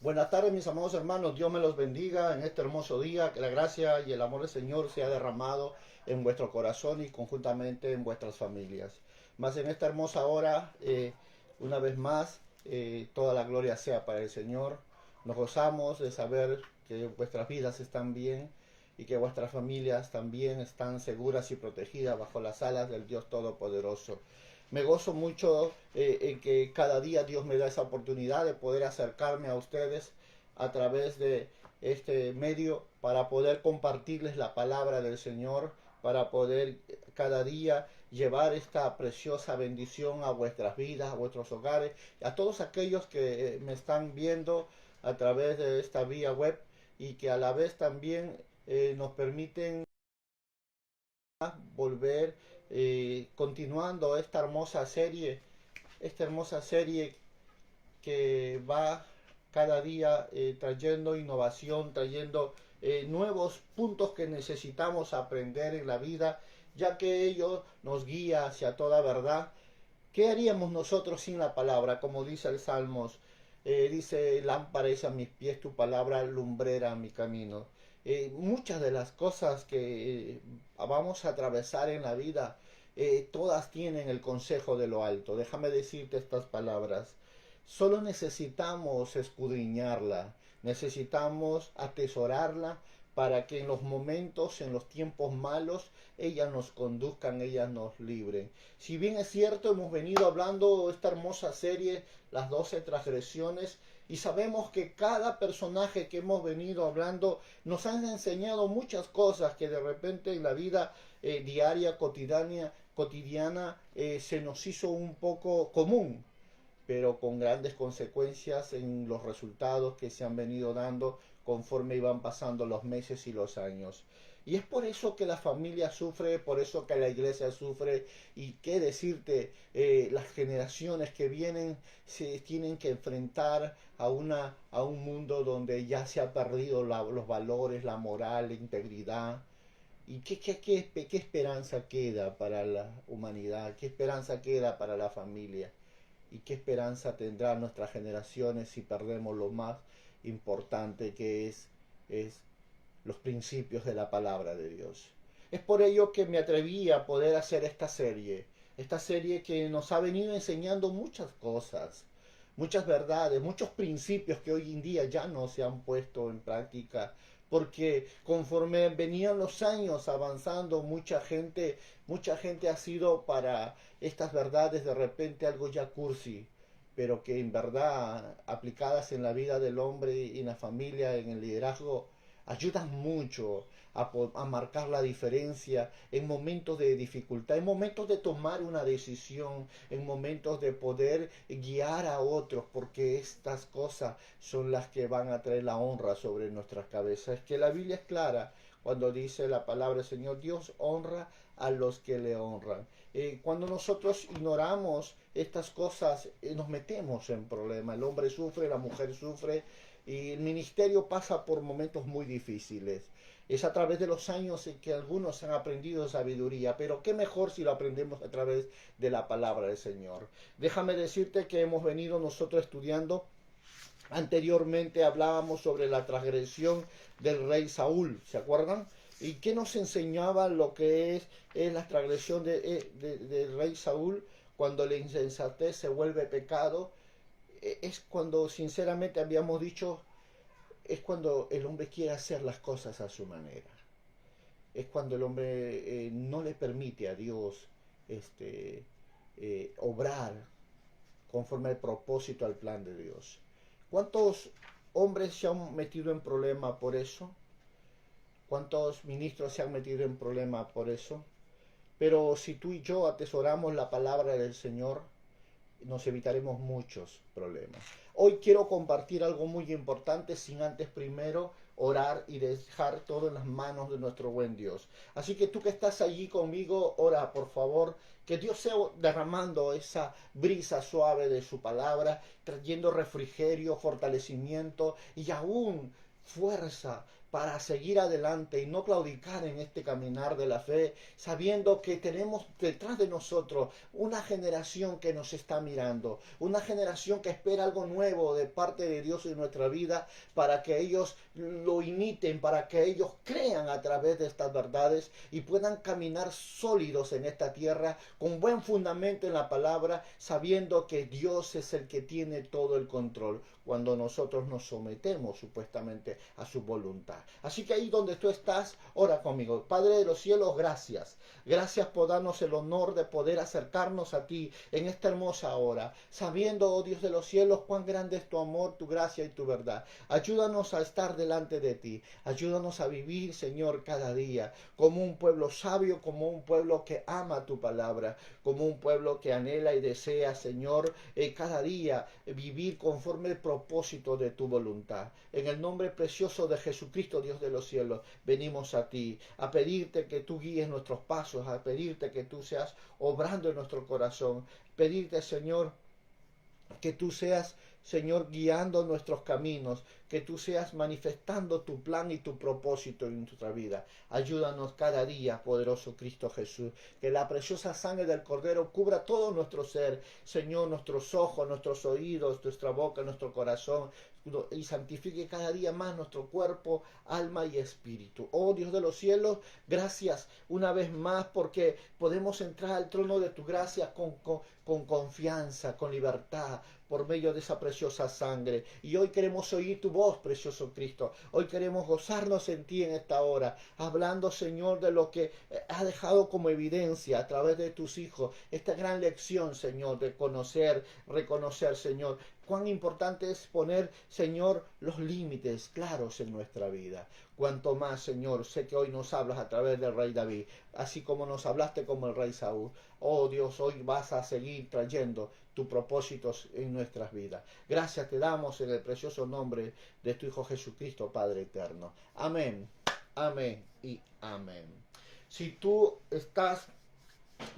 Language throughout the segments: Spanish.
Buenas tardes, mis amados hermanos. Dios me los bendiga en este hermoso día. Que la gracia y el amor del Señor sea derramado en vuestro corazón y conjuntamente en vuestras familias. Más en esta hermosa hora, una vez más, toda la gloria sea para el Señor. Nos gozamos de saber que vuestras vidas están bien y que vuestras familias también están seguras y protegidas bajo las alas del Dios Todopoderoso. Me gozo mucho en que cada día Dios me da esa oportunidad de poder acercarme a ustedes a través de este medio para poder compartirles la palabra del Señor, para poder cada día llevar esta preciosa bendición a vuestras vidas, a vuestros hogares, a todos aquellos que me están viendo a través de esta vía web y que a la vez también nos permiten volver continuando esta hermosa serie que va cada día trayendo innovación, trayendo nuevos puntos que necesitamos aprender en la vida, ya que ello nos guía hacia toda verdad. ¿Qué haríamos nosotros sin la palabra? Como dice el Salmos, dice, lámpara es a mis pies tu palabra, lumbrera a mi camino. Muchas de las cosas que vamos a atravesar en la vida, todas tienen el consejo de lo alto. Déjame decirte estas palabras. Solo necesitamos escudriñarla, necesitamos atesorarla para que en los momentos, en los tiempos malos, ellas nos conduzcan, ellas nos libren. Si bien es cierto, hemos venido hablando esta hermosa serie, las 12 transgresiones, y sabemos que cada personaje que hemos venido hablando nos han enseñado muchas cosas que de repente en la vida diaria, cotidiana, se nos hizo un poco común, pero con grandes consecuencias en los resultados que se han venido dando conforme iban pasando los meses y los años. Y es por eso que la familia sufre, por eso que la iglesia sufre, y qué decirte, las generaciones que vienen se tienen que enfrentar a un mundo donde ya se ha perdido los valores, la moral, la integridad. ¿Y qué esperanza queda para la humanidad? ¿Qué esperanza queda para la familia? ¿Y qué esperanza tendrán nuestras generaciones si perdemos lo más importante que es los principios de la palabra de Dios? Es por ello que me atreví a poder hacer esta serie que nos ha venido enseñando muchas cosas, muchas verdades, muchos principios que hoy en día ya no se han puesto en práctica, porque conforme venían los años avanzando, mucha gente ha sido para estas verdades de repente algo ya cursi, pero que en verdad aplicadas en la vida del hombre y en la familia, en el liderazgo, ayudan mucho a marcar la diferencia en momentos de dificultad, en momentos de tomar una decisión, en momentos de poder guiar a otros, porque estas cosas son las que van a traer la honra sobre nuestras cabezas. Es que la Biblia es clara cuando dice la palabra del Señor, Dios honra a los que le honran. Cuando nosotros ignoramos estas cosas, nos metemos en problemas. El hombre sufre, la mujer sufre, y el ministerio pasa por momentos muy difíciles. Es a través de los años en que algunos han aprendido sabiduría, pero qué mejor si lo aprendemos a través de la palabra del Señor. Déjame decirte que hemos venido nosotros estudiando. Anteriormente hablábamos sobre la transgresión del rey Saúl, ¿se acuerdan? ¿Y qué nos enseñaba lo que es la transgresión del rey Saúl cuando la insensatez se vuelve pecado? Es cuando sinceramente habíamos dicho, es cuando el hombre quiere hacer las cosas a su manera. Es cuando el hombre no le permite a Dios obrar conforme al propósito, al plan de Dios. ¿Cuántos hombres se han metido en problema por eso? ¿Cuántos ministros se han metido en problema por eso? Pero si tú y yo atesoramos la palabra del Señor, nos evitaremos muchos problemas. Hoy quiero compartir algo muy importante sin antes primero orar y dejar todo en las manos de nuestro buen Dios. Así que tú que estás allí conmigo, ora por favor, que Dios sea derramando esa brisa suave de su palabra, trayendo refrigerio, fortalecimiento y aún fuerza para seguir adelante y no claudicar en este caminar de la fe, sabiendo que tenemos detrás de nosotros una generación que nos está mirando, una generación que espera algo nuevo de parte de Dios en nuestra vida, para que ellos lo imiten, para que ellos crean a través de estas verdades y puedan caminar sólidos en esta tierra, con buen fundamento en la palabra, sabiendo que Dios es el que tiene todo el control cuando nosotros nos sometemos supuestamente a su voluntad. Así que ahí donde tú estás, ora conmigo. Padre de los cielos, gracias. Gracias por darnos el honor de poder acercarnos a ti en esta hermosa hora, sabiendo, oh Dios de los cielos, cuán grande es tu amor, tu gracia y tu verdad. Ayúdanos a estar delante de ti. Ayúdanos a vivir, Señor, cada día como un pueblo sabio, como un pueblo que ama tu palabra, como un pueblo que anhela y desea, Señor, cada día vivir conforme el propósito de tu voluntad. En el nombre precioso de Jesucristo, Dios de los cielos, venimos a ti, a pedirte que tú guíes nuestros pasos, a pedirte que tú seas obrando en nuestro corazón, pedirte, Señor, que tú seas, Señor, guiando nuestros caminos, que tú seas manifestando tu plan y tu propósito en nuestra vida. Ayúdanos cada día, poderoso Cristo Jesús, que la preciosa sangre del Cordero cubra todo nuestro ser, Señor, nuestros ojos, nuestros oídos, nuestra boca, nuestro corazón, y santifique cada día más nuestro cuerpo, alma y espíritu. Oh Dios de los cielos, gracias una vez más porque podemos entrar al trono de tu gracia con confianza, con libertad, por medio de esa preciosa sangre. Y hoy queremos oír tu voz, precioso Cristo. Hoy queremos gozarnos en ti en esta hora, hablando, Señor, de lo que has dejado como evidencia a través de tus hijos. Esta gran lección, Señor, de conocer, reconocer, Señor, cuán importante es poner, Señor, los límites claros en nuestra vida. Cuanto más, Señor, sé que hoy nos hablas a través del rey David, así como nos hablaste como el rey Saúl. Oh Dios, hoy vas a seguir trayendo tus propósitos en nuestras vidas. Gracias te damos en el precioso nombre de tu Hijo Jesucristo, Padre eterno. Amén, amén y amén. Si tú estás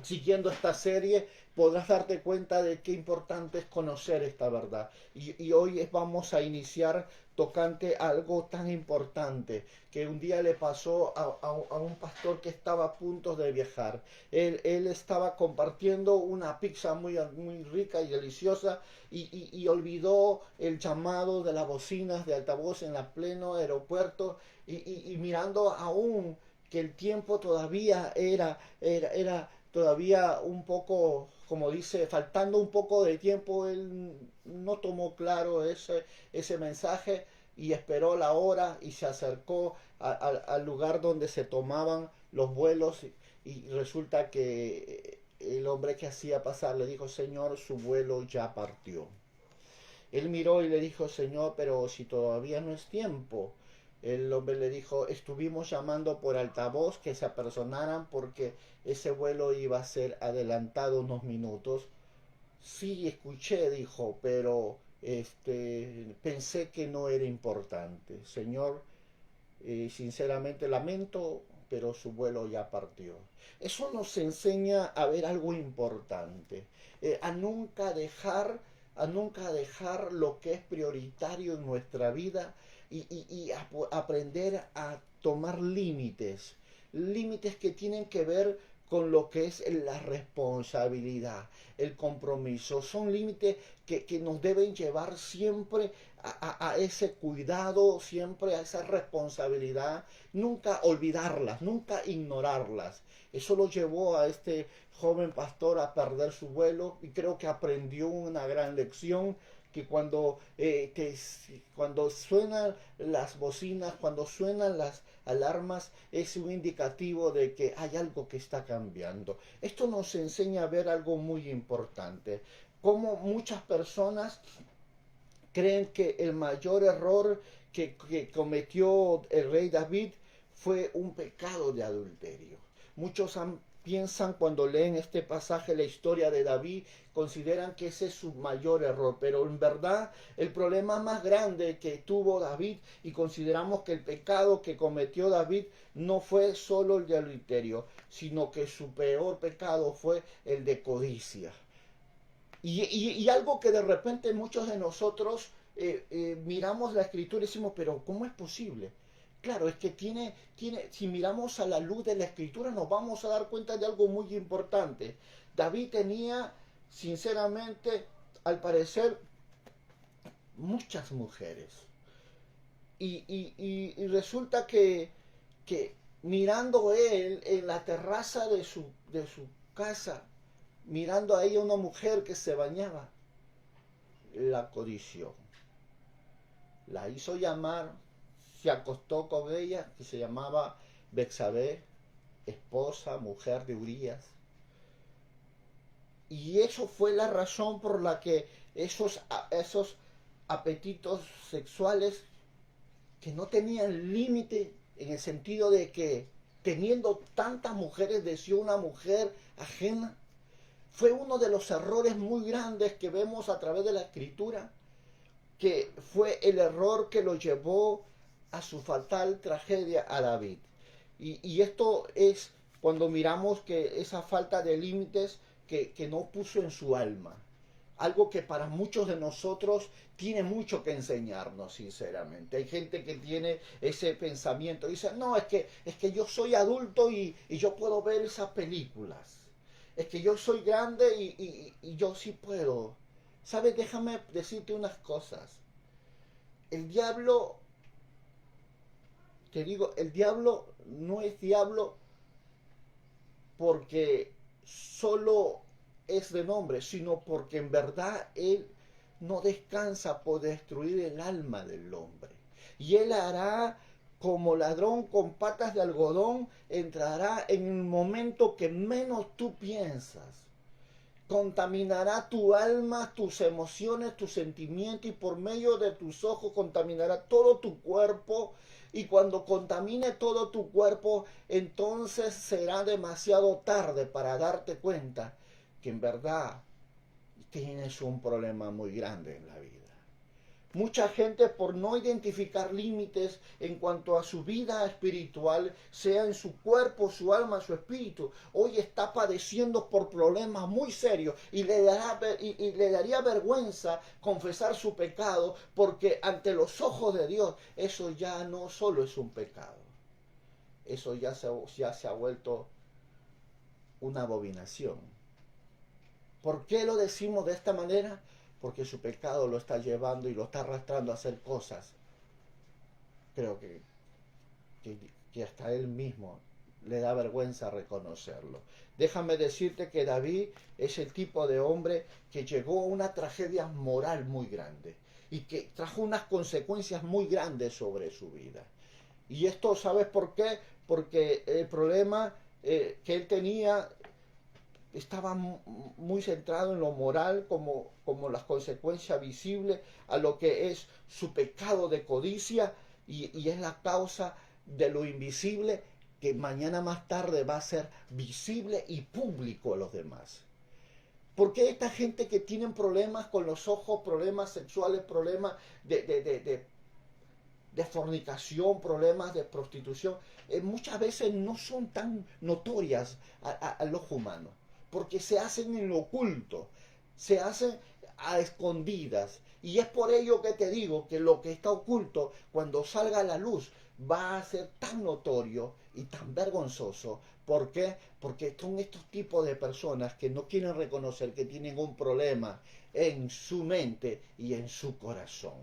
siguiendo esta serie, podrás darte cuenta de qué importante es conocer esta verdad. Y hoy vamos a iniciar tocante algo tan importante que un día le pasó a un pastor que estaba a punto de viajar. Él estaba compartiendo una pizza muy rica y deliciosa y olvidó el llamado de las bocinas de altavoz en el pleno aeropuerto y mirando aún que el tiempo todavía era todavía un poco, como dice, faltando un poco de tiempo, él no tomó claro ese mensaje y esperó la hora y se acercó al lugar donde se tomaban los vuelos y resulta que el hombre que hacía pasar le dijo, Señor, su vuelo ya partió. Él miró y le dijo, Señor, pero si todavía no es tiempo. El hombre le dijo, estuvimos llamando por altavoz que se apersonaran porque ese vuelo iba a ser adelantado unos minutos. Sí, escuché, dijo, pero pensé que no era importante. Señor, sinceramente lamento, pero su vuelo ya partió. Eso nos enseña a ver algo importante, a nunca dejar lo que es prioritario en nuestra vida y aprender a tomar límites, límites que tienen que ver con lo que es la responsabilidad, el compromiso. Son límites que nos deben llevar siempre a ese cuidado, siempre a esa responsabilidad, nunca olvidarlas, nunca ignorarlas. Eso lo llevó a este joven pastor a perder su vuelo y creo que aprendió una gran lección que cuando suenan las bocinas, cuando suenan las alarmas, es un indicativo de que hay algo que está cambiando. Esto nos enseña a ver algo muy importante, como muchas personas creen que el mayor error que cometió el rey David fue un pecado de adulterio. Muchos piensan cuando leen este pasaje, la historia de David, consideran que ese es su mayor error, pero en verdad el problema más grande que tuvo David, y consideramos que el pecado que cometió David no fue solo el de adulterio, sino que su peor pecado fue el de codicia. Y algo que de repente muchos de nosotros miramos la escritura y decimos, pero ¿cómo es posible? Claro, es que si miramos a la luz de la escritura nos vamos a dar cuenta de algo muy importante. David tenía, sinceramente, al parecer, muchas mujeres. Y resulta que mirando él en la terraza de su casa, mirando ahí a una mujer que se bañaba, la codició. La hizo llamar, se acostó con ella, que se llamaba Betsabé, esposa, mujer de Urías. Y eso fue la razón por la que esos apetitos sexuales que no tenían límite, en el sentido de que teniendo tantas mujeres deseó una mujer ajena, fue uno de los errores muy grandes que vemos a través de la escritura, que fue el error que lo llevó a su fatal tragedia a David. Y esto es cuando miramos que esa falta de límites que no puso en su alma. Algo que para muchos de nosotros tiene mucho que enseñarnos, sinceramente. Hay gente que tiene ese pensamiento. Dice, no, es que yo soy adulto y yo puedo ver esas películas. Es que yo soy grande y yo sí puedo. ¿Sabes? Déjame decirte unas cosas. El diablo, te digo, el diablo no es diablo porque solo es de nombre, sino porque en verdad él no descansa por destruir el alma del hombre. Y él hará como ladrón con patas de algodón, entrará en el momento que menos tú piensas. Contaminará tu alma, tus emociones, tus sentimientos y por medio de tus ojos contaminará todo tu cuerpo. Y cuando contamine todo tu cuerpo, entonces será demasiado tarde para darte cuenta que en verdad tienes un problema muy grande en la vida. Mucha gente, por no identificar límites en cuanto a su vida espiritual, sea en su cuerpo, su alma, su espíritu, hoy está padeciendo por problemas muy serios y le daría vergüenza confesar su pecado, porque ante los ojos de Dios eso ya no solo es un pecado, eso ya se ha vuelto una abominación. ¿Por qué lo decimos de esta manera? Porque su pecado lo está llevando y lo está arrastrando a hacer cosas. Creo que hasta él mismo le da vergüenza reconocerlo. Déjame decirte que David es el tipo de hombre que llegó a una tragedia moral muy grande y que trajo unas consecuencias muy grandes sobre su vida. Y esto, ¿sabes por qué? Porque el problema que él tenía estaba muy centrado en lo moral como las consecuencias visibles a lo que es su pecado de codicia y es la causa de lo invisible que mañana más tarde va a ser visible y público a los demás. ¿Por qué esta gente que tienen problemas con los ojos, problemas sexuales, problemas de fornicación, problemas de prostitución, muchas veces no son tan notorias al ojo humano? Porque se hacen en lo oculto, se hacen a escondidas. Y es por ello que te digo que lo que está oculto, cuando salga a la luz, va a ser tan notorio y tan vergonzoso. ¿Por qué? Porque son estos tipos de personas que no quieren reconocer que tienen un problema en su mente y en su corazón.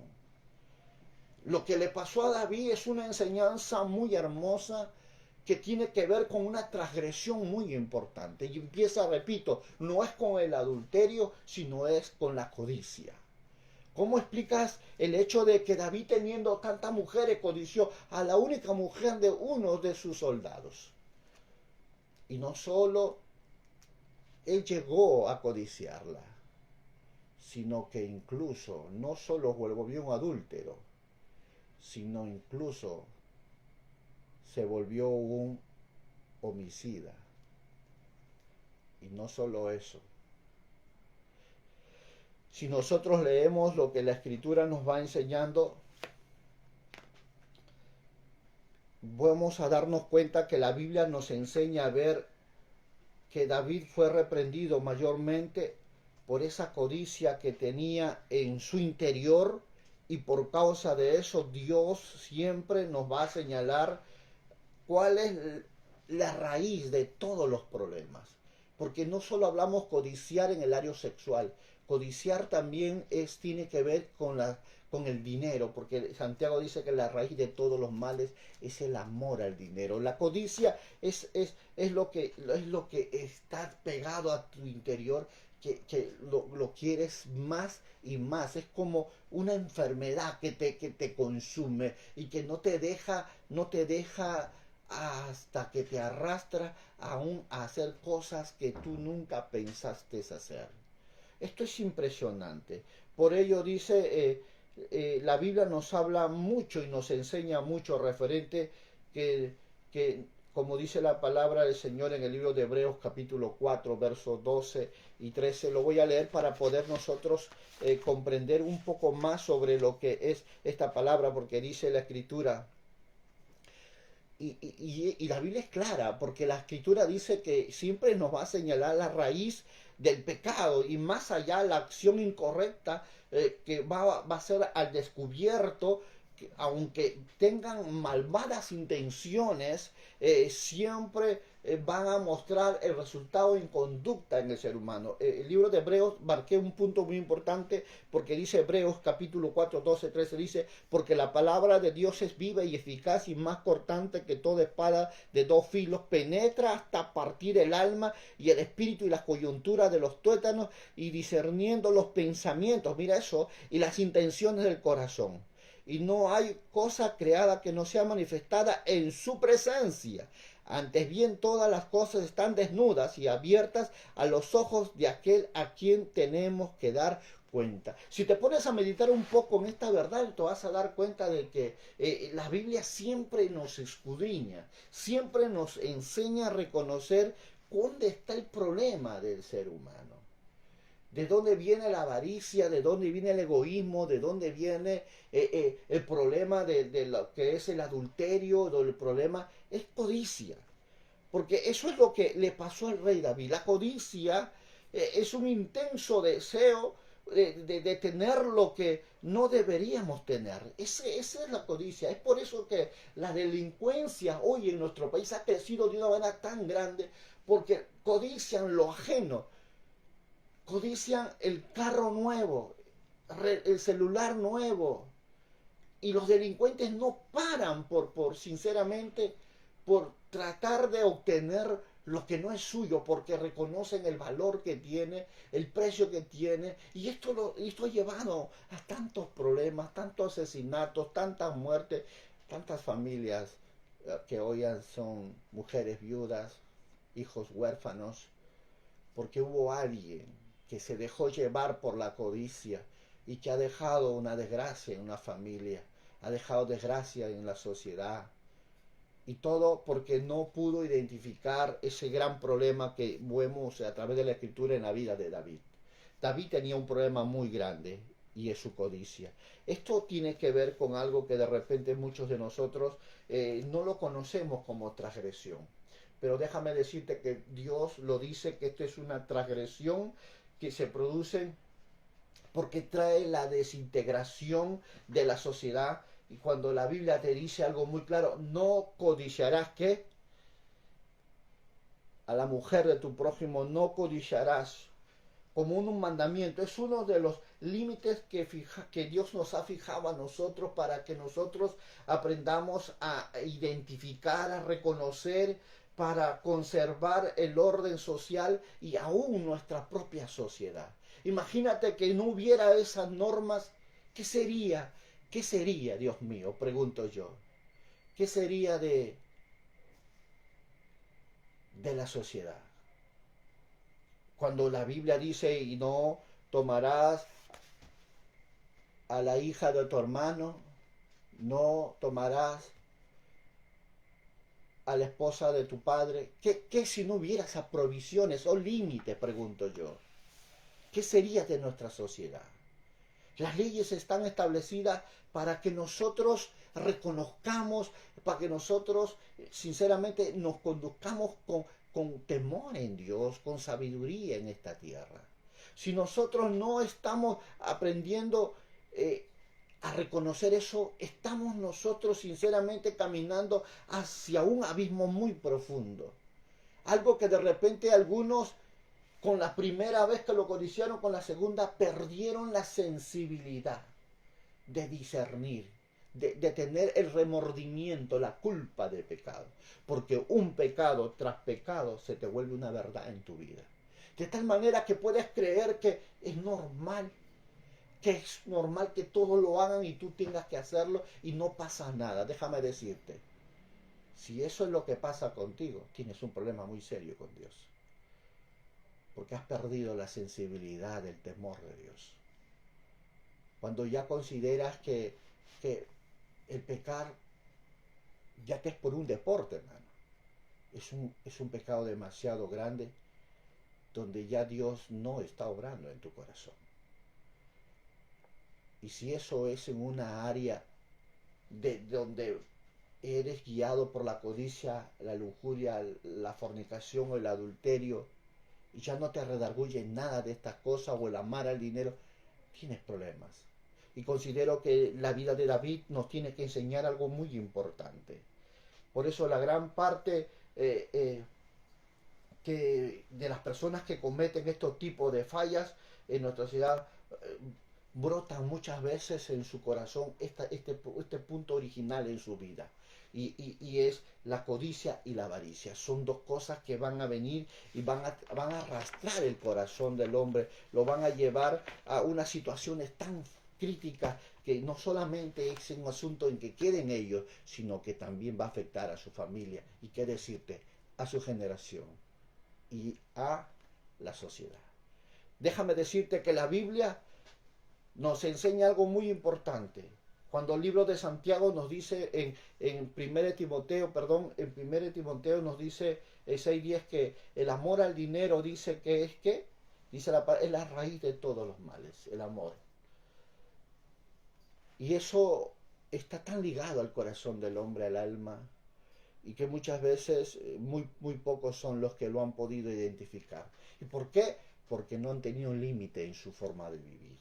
Lo que le pasó a David es una enseñanza muy hermosa que tiene que ver con una transgresión muy importante. Y empieza, repito, no es con el adulterio, sino es con la codicia. ¿Cómo explicas el hecho de que David, teniendo tantas mujeres, codició a la única mujer de uno de sus soldados? Y no solo él llegó a codiciarla, sino que incluso no solo volvió un adúltero, sino incluso se volvió un homicida. Y no solo eso. Si nosotros leemos lo que la Escritura nos va enseñando, vamos a darnos cuenta que la Biblia nos enseña a ver que David fue reprendido mayormente por esa codicia que tenía en su interior y por causa de eso Dios siempre nos va a señalar cuál es la raíz de todos los problemas. Porque no solo hablamos codiciar en el área sexual, codiciar también tiene que ver con el dinero, porque Santiago dice que la raíz de todos los males es el amor al dinero. La codicia es lo que está pegado a tu interior, que lo quieres más y más. Es como una enfermedad que te consume y que no te deja hasta que te arrastra aún a hacer cosas que tú nunca pensaste hacer. Esto es impresionante. Por ello dice, la Biblia nos habla mucho y nos enseña mucho referente que, como dice la palabra del Señor en el libro de Hebreos capítulo 4, versos 12 y 13, lo voy a leer para poder nosotros comprender un poco más sobre lo que es esta palabra, porque dice la Escritura. Y la Biblia es clara, porque la Escritura dice que siempre nos va a señalar la raíz del pecado y más allá la acción incorrecta que va a ser al descubierto, que aunque tengan malvadas intenciones, siempre van a mostrar el resultado en conducta en el ser humano. El libro de Hebreos marqué un punto muy importante porque dice Hebreos capítulo 4, 12, 13, dice, porque la palabra de Dios es viva y eficaz y más cortante que toda espada de dos filos, penetra hasta partir el alma y el espíritu y las coyunturas de los tuétanos y discerniendo los pensamientos, mira eso, y las intenciones del corazón. Y no hay cosa creada que no sea manifestada en su presencia. Antes bien, todas las cosas están desnudas y abiertas a los ojos de aquel a quien tenemos que dar cuenta. Si te pones a meditar un poco en esta verdad, te vas a dar cuenta de que la Biblia siempre nos escudriña, siempre nos enseña a reconocer dónde está el problema del ser humano. ¿De dónde viene la avaricia? ¿De dónde viene el egoísmo? ¿De dónde viene el problema de lo que es el adulterio? El problema es codicia. Porque eso es lo que le pasó al rey David. La codicia es un intenso deseo de tener lo que no deberíamos tener. Esa es la codicia. Es por eso que la delincuencia hoy en nuestro país ha crecido de una manera tan grande, porque codician lo ajeno. Codician el carro nuevo, el celular nuevo. Y los delincuentes no paran sinceramente, por tratar de obtener lo que no es suyo, porque reconocen el valor que tiene, el precio que tiene. Y esto ha llevado a tantos problemas, tantos asesinatos, tantas muertes, tantas familias que hoy son mujeres viudas, hijos huérfanos, porque hubo alguien que se dejó llevar por la codicia y que ha dejado una desgracia en una familia, ha dejado desgracia en la sociedad. Y todo porque no pudo identificar ese gran problema que vemos a través de la Escritura en la vida de David. David tenía un problema muy grande y es su codicia. Esto tiene que ver con algo que de repente muchos de nosotros no lo conocemos como transgresión. Pero déjame decirte que Dios lo dice, que esto es una transgresión que se produce porque trae la desintegración de la sociedad. Y cuando la Biblia te dice algo muy claro, no codiciarás, ¿qué? A la mujer de tu prójimo no codiciarás, como un mandamiento. Es uno de los límites que Dios nos ha fijado a nosotros para que nosotros aprendamos a identificar, a reconocer, para conservar el orden social y aún nuestra propia sociedad. Imagínate que no hubiera esas normas, ¿qué sería? ¿Qué sería, Dios mío? Pregunto yo. ¿Qué sería de la sociedad? Cuando la Biblia dice, y no tomarás a la hija de tu hermano, no tomarás a la esposa de tu padre. ¿Qué si no hubiera esas provisiones o límites, pregunto yo? ¿Qué sería de nuestra sociedad? Las leyes están establecidas para que nosotros reconozcamos, para que nosotros sinceramente nos conduzcamos con temor en Dios, con sabiduría en esta tierra. Si nosotros no estamos aprendiendo a reconocer eso, estamos nosotros sinceramente caminando hacia un abismo muy profundo. Algo que de repente algunos, con la primera vez que lo codiciaron, con la segunda, perdieron la sensibilidad de discernir, de tener el remordimiento, la culpa del pecado. Porque un pecado tras pecado se te vuelve una verdad en tu vida. De tal manera que puedes creer que es normal que todos lo hagan y tú tengas que hacerlo y no pasa nada. Déjame decirte, si eso es lo que pasa contigo, tienes un problema muy serio con Dios. Porque has perdido la sensibilidad del temor de Dios. Cuando ya consideras que el pecar ya te es por un deporte, hermano. Es un pecado demasiado grande donde ya Dios no está obrando en tu corazón. Y si eso es en una área de donde eres guiado por la codicia, la lujuria, la fornicación o el adulterio, y ya no te redarguye nada de estas cosas o el amar al dinero, tienes problemas. Y considero que la vida de David nos tiene que enseñar algo muy importante. Por eso la gran parte que de las personas que cometen estos tipos de fallas en nuestra sociedad brotan muchas veces en su corazón este punto original en su vida. Y es la codicia y la avaricia. Son dos cosas que van a venir y van a arrastrar el corazón del hombre, lo van a llevar a unas situaciones tan críticas que no solamente es un asunto en que queden ellos, sino que también va a afectar a su familia y, qué decirte, a su generación y a la sociedad. Déjame decirte que la Biblia nos enseña algo muy importante. Cuando el libro de Santiago nos dice en 1 Timoteo nos dice 6:10 que el amor al dinero dice que es que dice es la raíz de todos los males, el amor. Y eso está tan ligado al corazón del hombre, al alma, y que muchas veces muy pocos son los que lo han podido identificar. ¿Y por qué? Porque no han tenido un límite en su forma de vivir.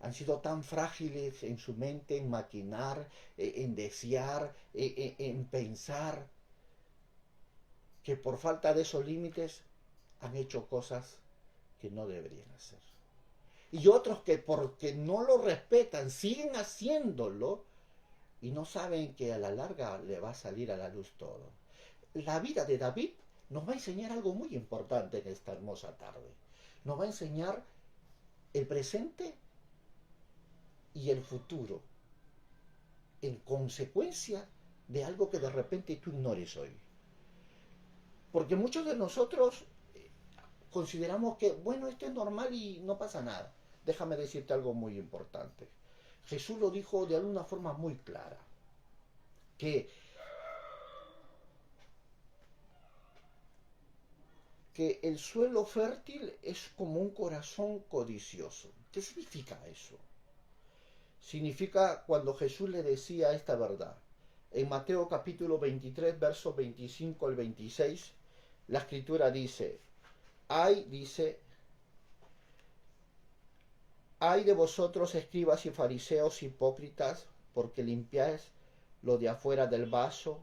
Han sido tan frágiles en su mente, en maquinar, en desear, en pensar, que por falta de esos límites han hecho cosas que no deberían hacer. Y otros que porque no lo respetan, siguen haciéndolo y no saben que a la larga le va a salir a la luz todo. La vida de David nos va a enseñar algo muy importante en esta hermosa tarde. Nos va a enseñar el presente y el futuro en consecuencia de algo que de repente tú ignores hoy. Porque muchos de nosotros consideramos que, bueno, esto es normal y no pasa nada. Déjame decirte algo muy importante. Jesús lo dijo de alguna forma muy clara, que el suelo fértil es como un corazón codicioso. ¿Qué significa eso? Significa cuando Jesús le decía esta verdad. En Mateo capítulo 23, versos 25 al 26, la escritura dice, ay de vosotros escribas y fariseos hipócritas, porque limpiáis lo de afuera del vaso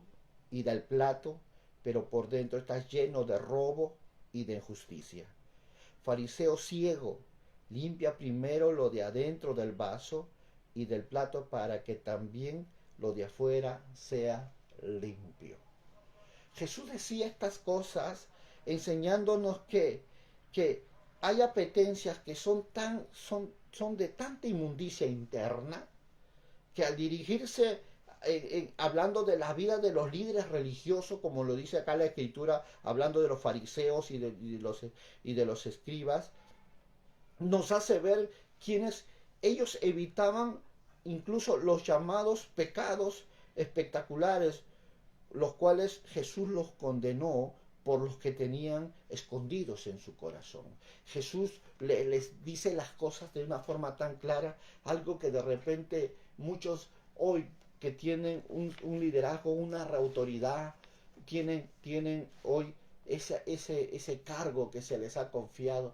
y del plato, pero por dentro estás lleno de robo y de injusticia. Fariseo ciego, limpia primero lo de adentro del vaso y del plato para que también lo de afuera sea limpio. Jesús decía estas cosas enseñándonos que hay apetencias que son de tanta inmundicia interna que al dirigirse hablando de la vida de los líderes religiosos, como lo dice acá la escritura, hablando de los fariseos y de los escribas, nos hace ver quienes ellos evitaban incluso los llamados pecados espectaculares, los cuales Jesús los condenó por los que tenían escondidos en su corazón. Jesús les dice las cosas de una forma tan clara, algo que de repente muchos hoy que tienen un liderazgo, una autoridad, tienen hoy ese cargo que se les ha confiado,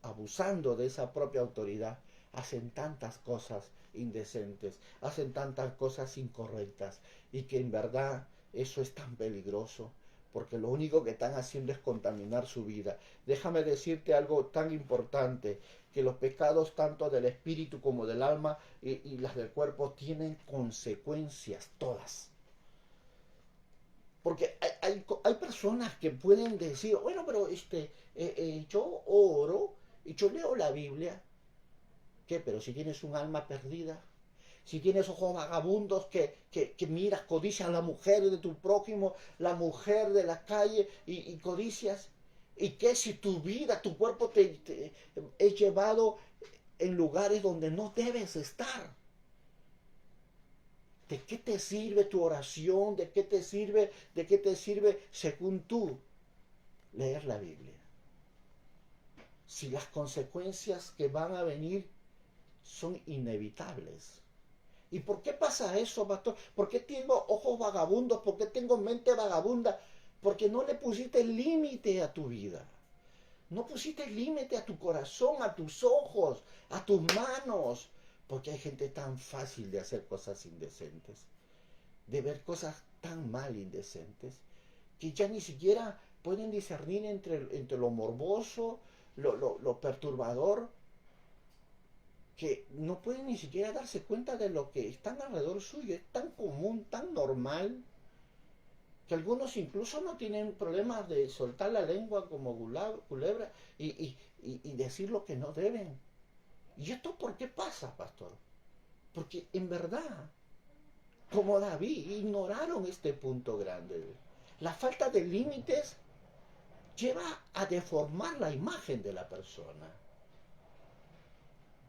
abusando de esa propia autoridad, hacen tantas cosas indecentes, hacen tantas cosas incorrectas y que en verdad eso es tan peligroso porque lo único que están haciendo es contaminar su vida. Déjame decirte algo tan importante, que los pecados tanto del espíritu como del alma y las del cuerpo tienen consecuencias todas. Porque hay personas que pueden decir, bueno, pero yo oro y yo leo la Biblia. ¿Qué? Pero si tienes un alma perdida, si tienes ojos vagabundos que miras, codicias a la mujer de tu prójimo, la mujer de la calle y codicias. ¿Y qué si tu vida, tu cuerpo te es llevado en lugares donde no debes estar? ¿De qué te sirve tu oración? ¿De qué te sirve, según tú, leer la Biblia? Si las consecuencias que van a venir son inevitables. ¿Y por qué pasa eso, pastor? ¿Por qué tengo ojos vagabundos? ¿Por qué tengo mente vagabunda? Porque no le pusiste límite a tu vida. No pusiste límite a tu corazón, a tus ojos, a tus manos. Porque hay gente tan fácil de hacer cosas indecentes, de ver cosas tan mal indecentes, que ya ni siquiera pueden discernir entre lo morboso, lo perturbador, que no pueden ni siquiera darse cuenta de lo que están alrededor suyo. Es tan común, tan normal, que algunos incluso no tienen problemas de soltar la lengua como culebra y decir lo que no deben. ¿Y esto por qué pasa, pastor? Porque en verdad, como David, ignoraron este punto grande. La falta de límites lleva a deformar la imagen de la persona.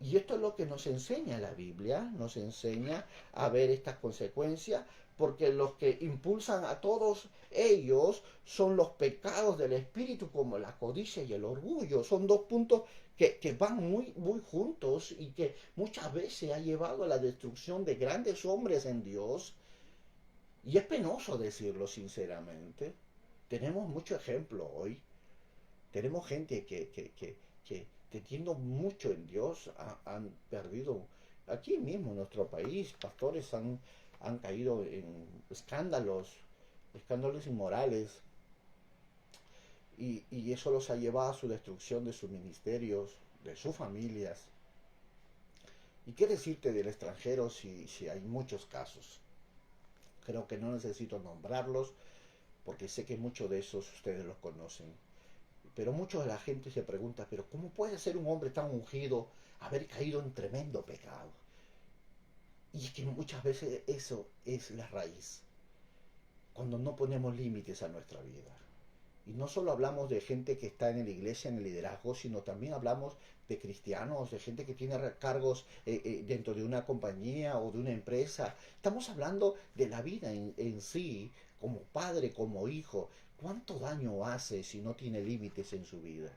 Y esto es lo que nos enseña la Biblia, nos enseña a ver estas consecuencias, porque los que impulsan a todos ellos son los pecados del espíritu, como la codicia y el orgullo. Son dos puntos que van muy juntos y que muchas veces ha llevado a la destrucción de grandes hombres en Dios. Y es penoso decirlo sinceramente. Tenemos mucho ejemplo hoy. Tenemos gente que teniendo mucho en Dios han perdido. Aquí mismo en nuestro país, pastores han caído en escándalos inmorales, y eso los ha llevado a su destrucción de sus ministerios, de sus familias. ¿Y qué decirte del extranjero si hay muchos casos? Creo que no necesito nombrarlos porque sé que muchos de esos ustedes los conocen. Pero mucha de la gente se pregunta, pero ¿cómo puede ser un hombre tan ungido haber caído en tremendo pecado? Y es que muchas veces eso es la raíz, cuando no ponemos límites a nuestra vida. Y no solo hablamos de gente que está en la iglesia, en el liderazgo, sino también hablamos de cristianos, de gente que tiene cargos dentro de una compañía o de una empresa. Estamos hablando de la vida en sí, como padre, como hijo. ¿Cuánto daño hace si no tiene límites en su vida?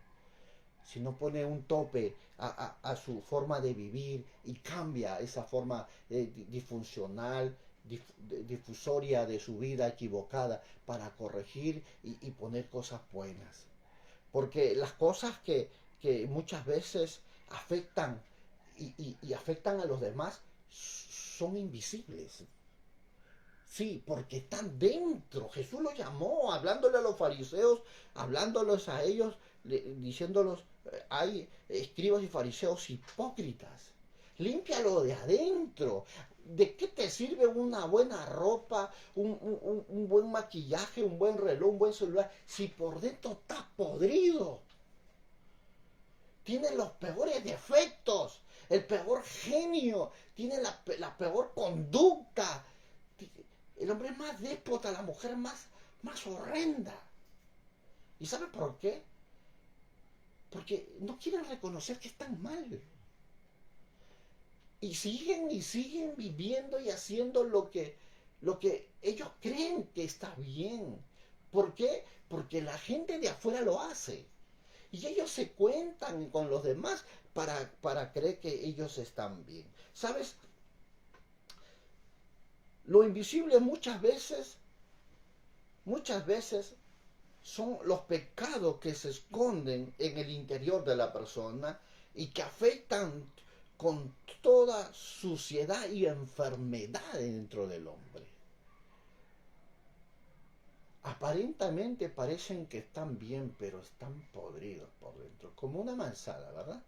Si no pone un tope a su forma de vivir y cambia esa forma disfuncional, difusoria de su vida equivocada para corregir y poner cosas buenas. Porque las cosas que muchas veces afectan y afectan a los demás son invisibles. Sí, porque están dentro. Jesús los llamó, hablándole a los fariseos, hablándoles a ellos, diciéndolos, hay escribas y fariseos hipócritas. Límpialo de adentro. ¿De qué te sirve una buena ropa, un buen maquillaje, un buen reloj, un buen celular, si por dentro estás podrido? Tiene los peores defectos, el peor genio, tiene la peor conducta. El hombre es más déspota, la mujer más horrenda. ¿Y sabe por qué? Porque no quieren reconocer que están mal. Y siguen viviendo y haciendo lo que ellos creen que está bien. ¿Por qué? Porque la gente de afuera lo hace. Y ellos se cuentan con los demás para creer que ellos están bien. ¿Sabes? Lo invisible muchas veces son los pecados que se esconden en el interior de la persona y que afectan con toda suciedad y enfermedad dentro del hombre. Aparentemente parecen que están bien, pero están podridos por dentro, como una manzana, ¿verdad?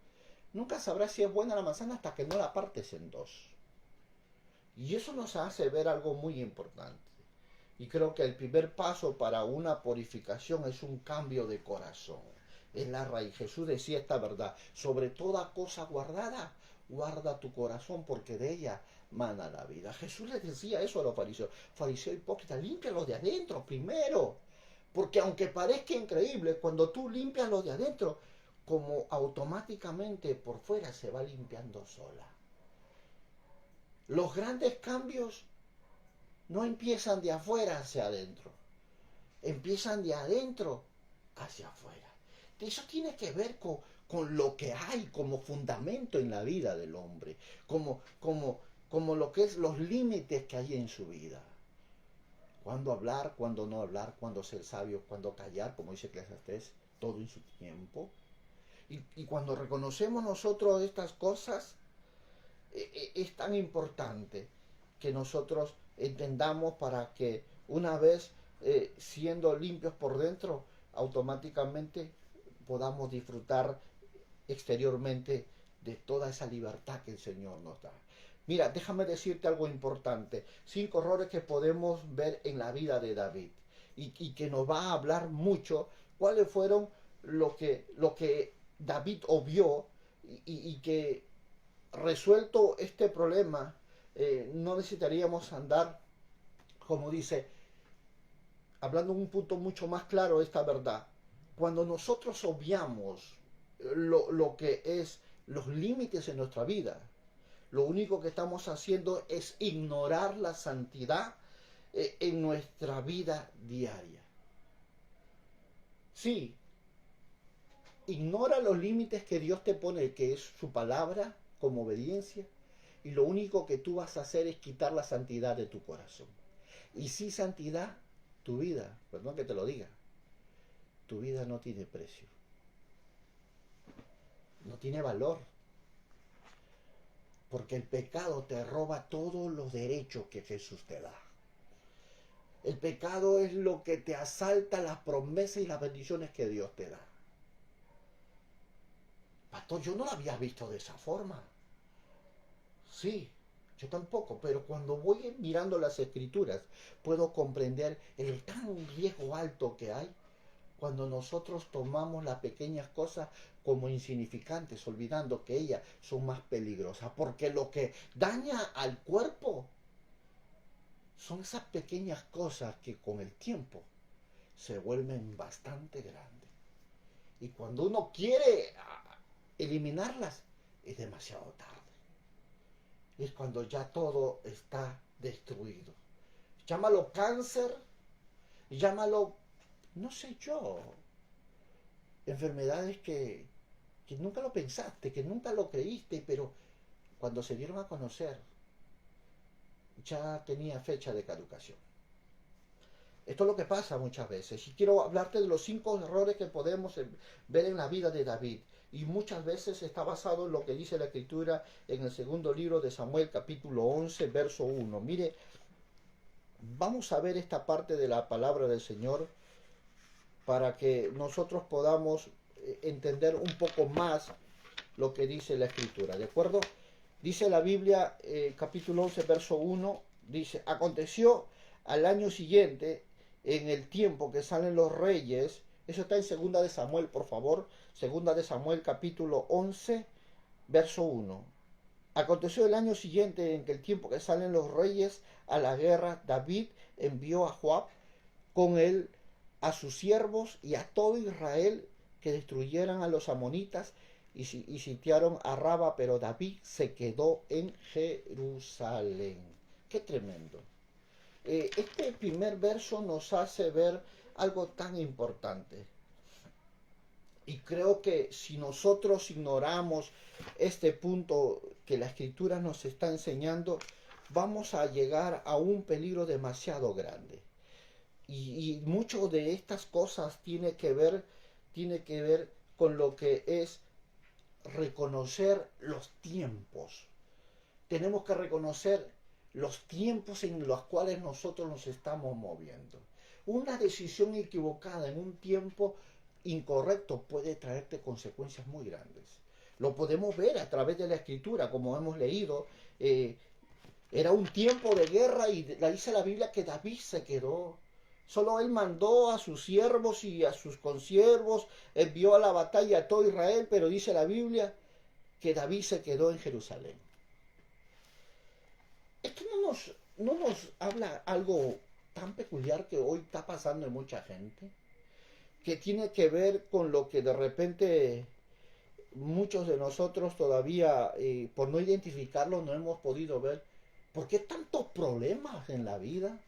Nunca sabrás si es buena la manzana hasta que no la partes en dos. Y eso nos hace ver algo muy importante. Y creo que el primer paso para una purificación es un cambio de corazón. Es la raíz. Jesús decía esta verdad. Sobre toda cosa guardada, guarda tu corazón porque de ella mana la vida. Jesús les decía eso a los fariseos. Fariseo hipócrita, límpialo de adentro primero. Porque aunque parezca increíble, cuando tú limpias lo de adentro, como automáticamente por fuera se va limpiando sola. Los grandes cambios no empiezan de afuera hacia adentro, empiezan de adentro hacia afuera. Eso tiene que ver con lo que hay como fundamento en la vida del hombre, como lo que es los límites que hay en su vida. Cuándo hablar, cuándo no hablar, cuándo ser sabio, cuándo callar, como dice Eclesiastés, todo en su tiempo. Y cuando reconocemos nosotros estas cosas, es tan importante que nosotros entendamos para que una vez siendo limpios por dentro, automáticamente podamos disfrutar exteriormente de toda esa libertad que el Señor nos da. Mira, déjame decirte algo importante. 5 errores que podemos ver en la vida de David y que nos va a hablar mucho cuáles fueron lo que David obvió y que resuelto este problema, no necesitaríamos andar, como dice, hablando un punto mucho más claro de esta verdad. Cuando nosotros obviamos lo que es los límites en nuestra vida, lo único que estamos haciendo es ignorar la santidad en nuestra vida diaria. Sí, ignora los límites que Dios te pone, que es su palabra, como obediencia, y lo único que tú vas a hacer es quitar la santidad de tu corazón. Y sin santidad, tu vida, perdón que te lo diga, tu vida no tiene precio, no tiene valor, porque el pecado te roba todos los derechos que Jesús te da. El pecado es lo que te asalta las promesas y las bendiciones que Dios te da. Pastor, yo no lo había visto de esa forma. Sí, yo tampoco, pero cuando voy mirando las escrituras, puedo comprender el tan riesgo alto que hay cuando nosotros tomamos las pequeñas cosas como insignificantes, olvidando que ellas son más peligrosas, porque lo que daña al cuerpo son esas pequeñas cosas que con el tiempo se vuelven bastante grandes. Y cuando uno quiere eliminarlas, es demasiado tarde. Es cuando ya todo está destruido. Llámalo cáncer, llámalo, no sé yo, enfermedades que nunca lo pensaste, que nunca lo creíste, pero cuando se dieron a conocer, ya tenía fecha de caducación. Esto es lo que pasa muchas veces. Y quiero hablarte de los 5 errores que podemos ver en la vida de David. Y muchas veces está basado en lo que dice la Escritura en el segundo libro de Samuel, capítulo 11, verso 1. Mire, vamos a ver esta parte de la palabra del Señor para que nosotros podamos entender un poco más lo que dice la Escritura. ¿De acuerdo? Dice la Biblia, capítulo 11, verso 1, dice, aconteció al año siguiente, en el tiempo que salen los reyes, eso está en segunda de Samuel, por favor, segunda de Samuel, capítulo 11, verso 1. Aconteció el año siguiente, en que el tiempo que salen los reyes a la guerra, David envió a Joab con él a sus siervos y a todo Israel que destruyeran a los amonitas y sitiaron a Raba, pero David se quedó en Jerusalén. Qué tremendo. Este primer verso nos hace ver algo tan importante. Y creo que si nosotros ignoramos este punto que la Escritura nos está enseñando, vamos a llegar a un peligro demasiado grande. Y mucho de estas cosas tiene que ver con lo que es reconocer los tiempos. Tenemos que reconocer los tiempos en los cuales nosotros nos estamos moviendo. Una decisión equivocada en un tiempo incorrecto puede traerte consecuencias muy grandes. Lo podemos ver a través de la escritura, como hemos leído. Era un tiempo de guerra y dice la Biblia que David se quedó. Solo él mandó a sus siervos y a sus consiervos, envió a la batalla a todo Israel, pero dice la Biblia que David se quedó en Jerusalén. Esto no nos habla algo tan peculiar que hoy está pasando en mucha gente, que tiene que ver con lo que de repente muchos de nosotros todavía, por no identificarlo, no hemos podido ver. ¿Por qué tantos problemas en la vida?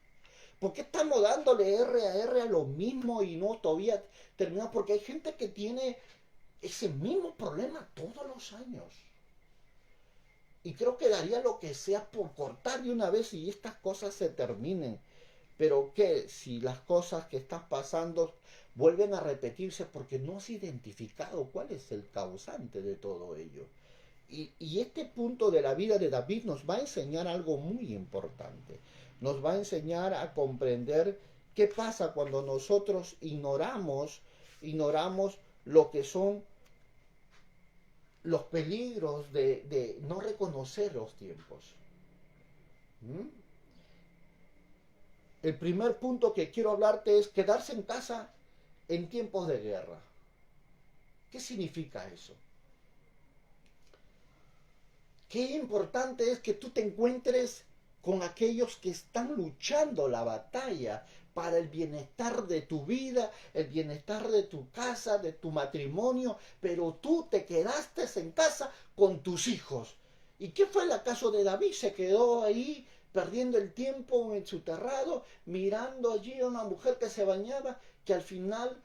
¿Por qué estamos dándole R a lo mismo y no todavía terminamos? Porque hay gente que tiene ese mismo problema todos los años. Y creo que daría lo que sea por cortar de una vez y estas cosas se terminen. Pero que si las cosas que están pasando vuelven a repetirse porque no has identificado cuál es el causante de todo ello. Y este punto de la vida de David nos va a enseñar algo muy importante. Nos va a enseñar a comprender qué pasa cuando nosotros ignoramos lo que son los peligros de no reconocer los tiempos. ¿Mm? El primer punto que quiero hablarte es quedarse en casa en tiempos de guerra. ¿Qué significa eso? Qué importante es que tú te encuentres con aquellos que están luchando la batalla para el bienestar de tu vida, el bienestar de tu casa, de tu matrimonio, pero tú te quedaste en casa con tus hijos. ¿Y qué fue el caso de David? Se quedó ahí perdiendo el tiempo en su terrado, mirando allí a una mujer que se bañaba, que al final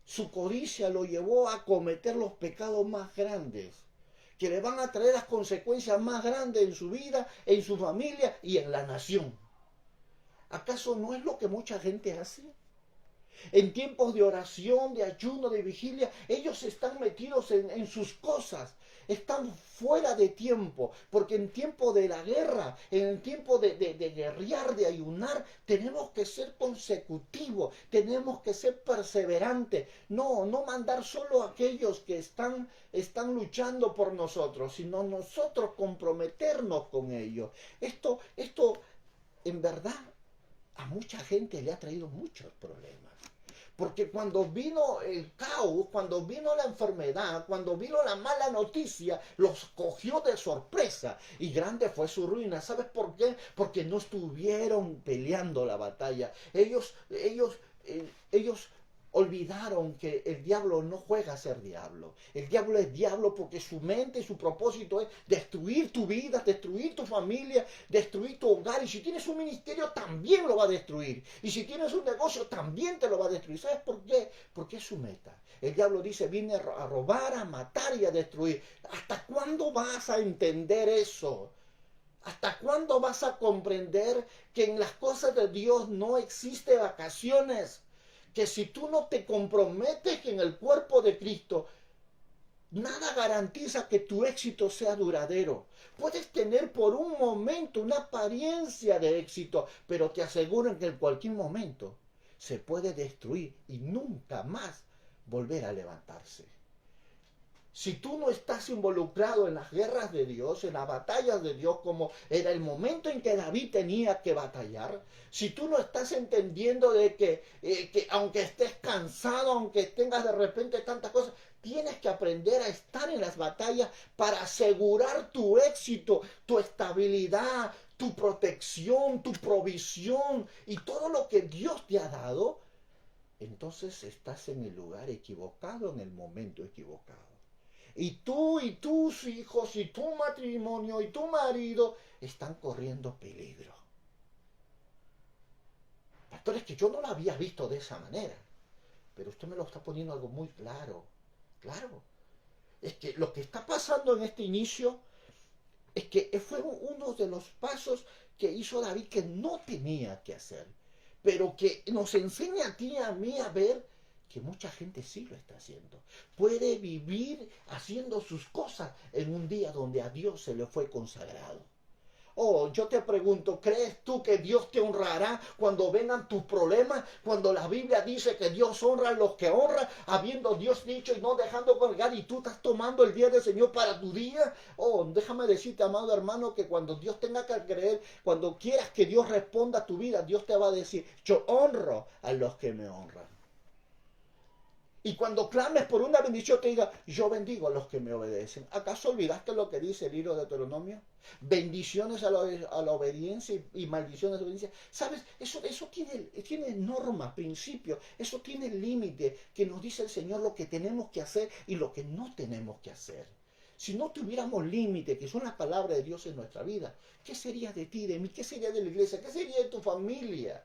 su codicia lo llevó a cometer los pecados más grandes, que le van a traer las consecuencias más grandes en su vida, en su familia y en la nación. ¿Acaso no es lo que mucha gente hace? En tiempos de oración, de ayuno, de vigilia, ellos están metidos en sus cosas, están fuera de tiempo, porque en tiempo de la guerra, en el tiempo de guerrear, de ayunar, tenemos que ser consecutivos, tenemos que ser perseverantes, no mandar solo a aquellos que están luchando por nosotros, sino nosotros comprometernos con ellos. Esto en verdad a mucha gente le ha traído muchos problemas. Porque cuando vino el caos, cuando vino la enfermedad, cuando vino la mala noticia, los cogió de sorpresa y grande fue su ruina. ¿Sabes por qué? Porque no estuvieron peleando la batalla. Ellos olvidaron que el diablo no juega a ser diablo. El diablo es diablo porque su mente y su propósito es destruir tu vida, destruir tu familia, destruir tu hogar. Y si tienes un ministerio, también lo va a destruir. Y si tienes un negocio, también te lo va a destruir. ¿Sabes por qué? Porque es su meta. El diablo dice, vine a robar, a matar y a destruir. ¿Hasta cuándo vas a entender eso? ¿Hasta cuándo vas a comprender que en las cosas de Dios no existe vacaciones? Que si tú no te comprometes en el cuerpo de Cristo, nada garantiza que tu éxito sea duradero. Puedes tener por un momento una apariencia de éxito, pero te aseguran que en cualquier momento se puede destruir y nunca más volver a levantarse. Si tú no estás involucrado en las guerras de Dios, en las batallas de Dios, como era el momento en que David tenía que batallar, si tú no estás entendiendo de que aunque estés cansado, aunque tengas de repente tantas cosas, tienes que aprender a estar en las batallas para asegurar tu éxito, tu estabilidad, tu protección, tu provisión y todo lo que Dios te ha dado, entonces estás en el lugar equivocado, en el momento equivocado. Y tú y tus hijos y tu matrimonio y tu marido están corriendo peligro. Pastor, es que yo no lo había visto de esa manera. Pero usted me lo está poniendo algo muy claro. Claro. Es que lo que está pasando en este inicio es que fue uno de los pasos que hizo David que no tenía que hacer. Pero que nos enseña a ti y a mí a ver que mucha gente sí lo está haciendo. Puede vivir haciendo sus cosas en un día donde a Dios se le fue consagrado. Oh, yo te pregunto, ¿crees tú que Dios te honrará cuando vengan tus problemas? Cuando la Biblia dice que Dios honra a los que honra, habiendo Dios dicho y no dejando colgar, y tú estás tomando el día del Señor para tu día. Oh, déjame decirte, amado hermano, que cuando Dios tenga que creer, cuando quieras que Dios responda a tu vida, Dios te va a decir, yo honro a los que me honran. Y cuando clames por una bendición te diga, yo bendigo a los que me obedecen. ¿Acaso olvidaste lo que dice el libro de Deuteronomio? Bendiciones a la obediencia y maldiciones a la obediencia. ¿Sabes? Eso tiene normas, principios, eso tiene límite que nos dice el Señor lo que tenemos que hacer y lo que no tenemos que hacer. Si no tuviéramos límites, que son las palabras de Dios en nuestra vida, ¿qué sería de ti, de mí? ¿Qué sería de la iglesia? ¿Qué sería de tu familia?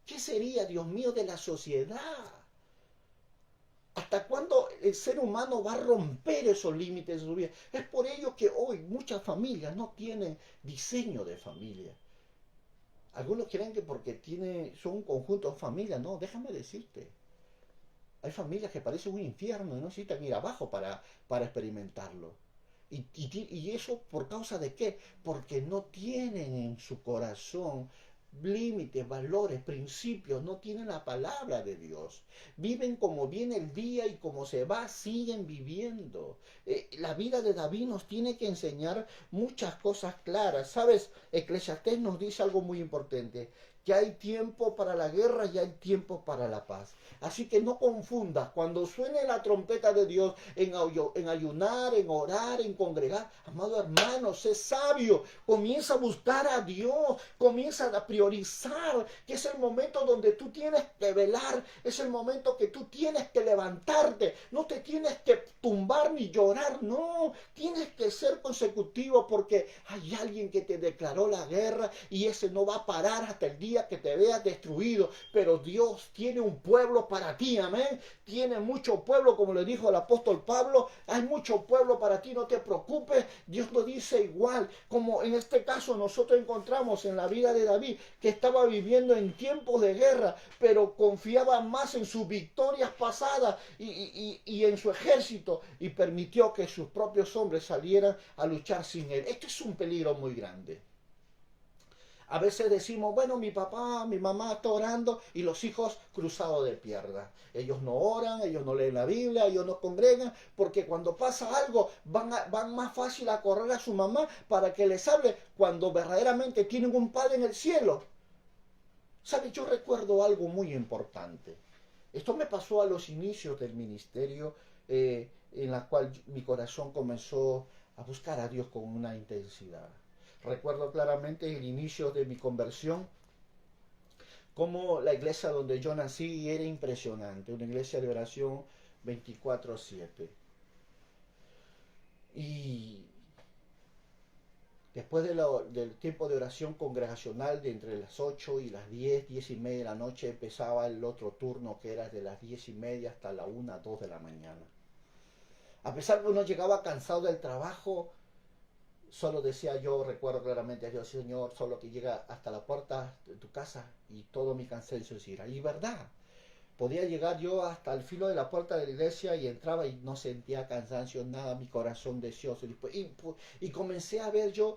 ¿Qué sería, Dios mío, de la sociedad? ¿Hasta cuándo el ser humano va a romper esos límites de su vida? Es por ello que hoy muchas familias no tienen diseño de familia. Algunos creen que porque son un conjunto de familias. No, déjame decirte. Hay familias que parecen un infierno y no necesitan ir abajo para experimentarlo. ¿Y eso por causa de qué? Porque no tienen en su corazón límites, valores, principios, no tienen la palabra de Dios. Viven como viene el día y como se va, siguen viviendo. La vida de David nos tiene que enseñar muchas cosas claras. ¿Sabes? Eclesiastés nos dice algo muy importante, que hay tiempo para la guerra y hay tiempo para la paz. Así que no confundas, cuando suene la trompeta de Dios en ayunar, en orar, en congregar, amado hermano, sé sabio, comienza a buscar a Dios, comienza a priorizar, que es el momento donde tú tienes que velar, es el momento que tú tienes que levantarte, no te tienes que tumbar ni llorar, no, tienes que ser consecutivo porque hay alguien que te declaró la guerra y ese no va a parar hasta el día que te veas destruido, pero Dios tiene un pueblo para ti, amén, tiene mucho pueblo, como le dijo el apóstol Pablo, hay mucho pueblo para ti, no te preocupes, Dios lo dice igual, como en este caso nosotros encontramos en la vida de David, que estaba viviendo en tiempos de guerra, pero confiaba más en sus victorias pasadas y en su ejército, y permitió que sus propios hombres salieran a luchar sin él. Esto es un peligro muy grande. A veces decimos, bueno, mi papá, mi mamá está orando y los hijos cruzados de piernas. Ellos no oran, ellos no leen la Biblia, ellos no congregan, porque cuando pasa algo van más fácil a correr a su mamá para que les hable cuando verdaderamente tienen un Padre en el cielo. ¿Sabes? Yo recuerdo algo muy importante. Esto me pasó a los inicios del ministerio, en la cual mi corazón comenzó a buscar a Dios con una intensidad. Recuerdo claramente el inicio de mi conversión, como la iglesia donde yo nací era impresionante, una iglesia de oración 24/7. Y después del tiempo de oración congregacional de entre las 8 y las 10:30 de la noche, empezaba el otro turno que era de las 10:30 hasta la 1, 2 de la mañana. A pesar que uno llegaba cansado del trabajo, solo decía yo, recuerdo claramente a Dios, Señor, solo que llega hasta la puerta de tu casa y todo mi cansancio es ir. Y verdad, podía llegar yo hasta el filo de la puerta de la iglesia y entraba y no sentía cansancio, nada, mi corazón deseoso. Y comencé a ver yo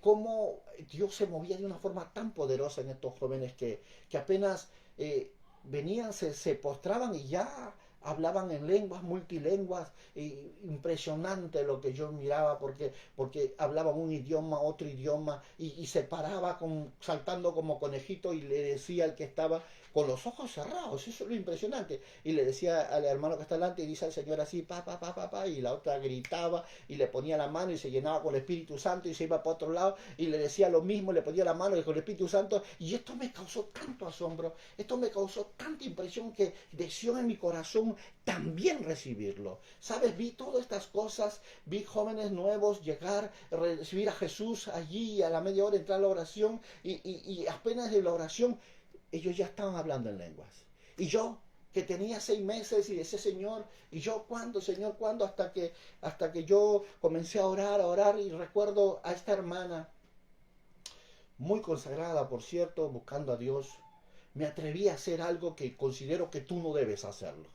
cómo Dios se movía de una forma tan poderosa en estos jóvenes que apenas venían, se postraban y ya hablaban en lenguas, multilenguas, impresionante lo que yo miraba porque hablaban un idioma, otro idioma, y se paraba saltando como conejito y le decía al que estaba con los ojos cerrados, eso es lo impresionante, y le decía al hermano que está delante y dice al Señor así, pa, y la otra gritaba y le ponía la mano y se llenaba con el Espíritu Santo y se iba para otro lado y le decía lo mismo, le ponía la mano y con el Espíritu Santo, y esto me causó tanto asombro, esto me causó tanta impresión que deseó en mi corazón también recibirlo. ¿Sabes? Vi todas estas cosas, vi jóvenes nuevos llegar, recibir a Jesús allí, a la media hora entrar a la oración y apenas de la oración ellos ya estaban hablando en lenguas. Y yo, que tenía 6 meses y decía, Señor, y yo, ¿cuándo, Señor, cuándo? Hasta que yo comencé a orar, y recuerdo a esta hermana, muy consagrada, por cierto, buscando a Dios, me atreví a hacer algo que considero que tú no debes hacerlo.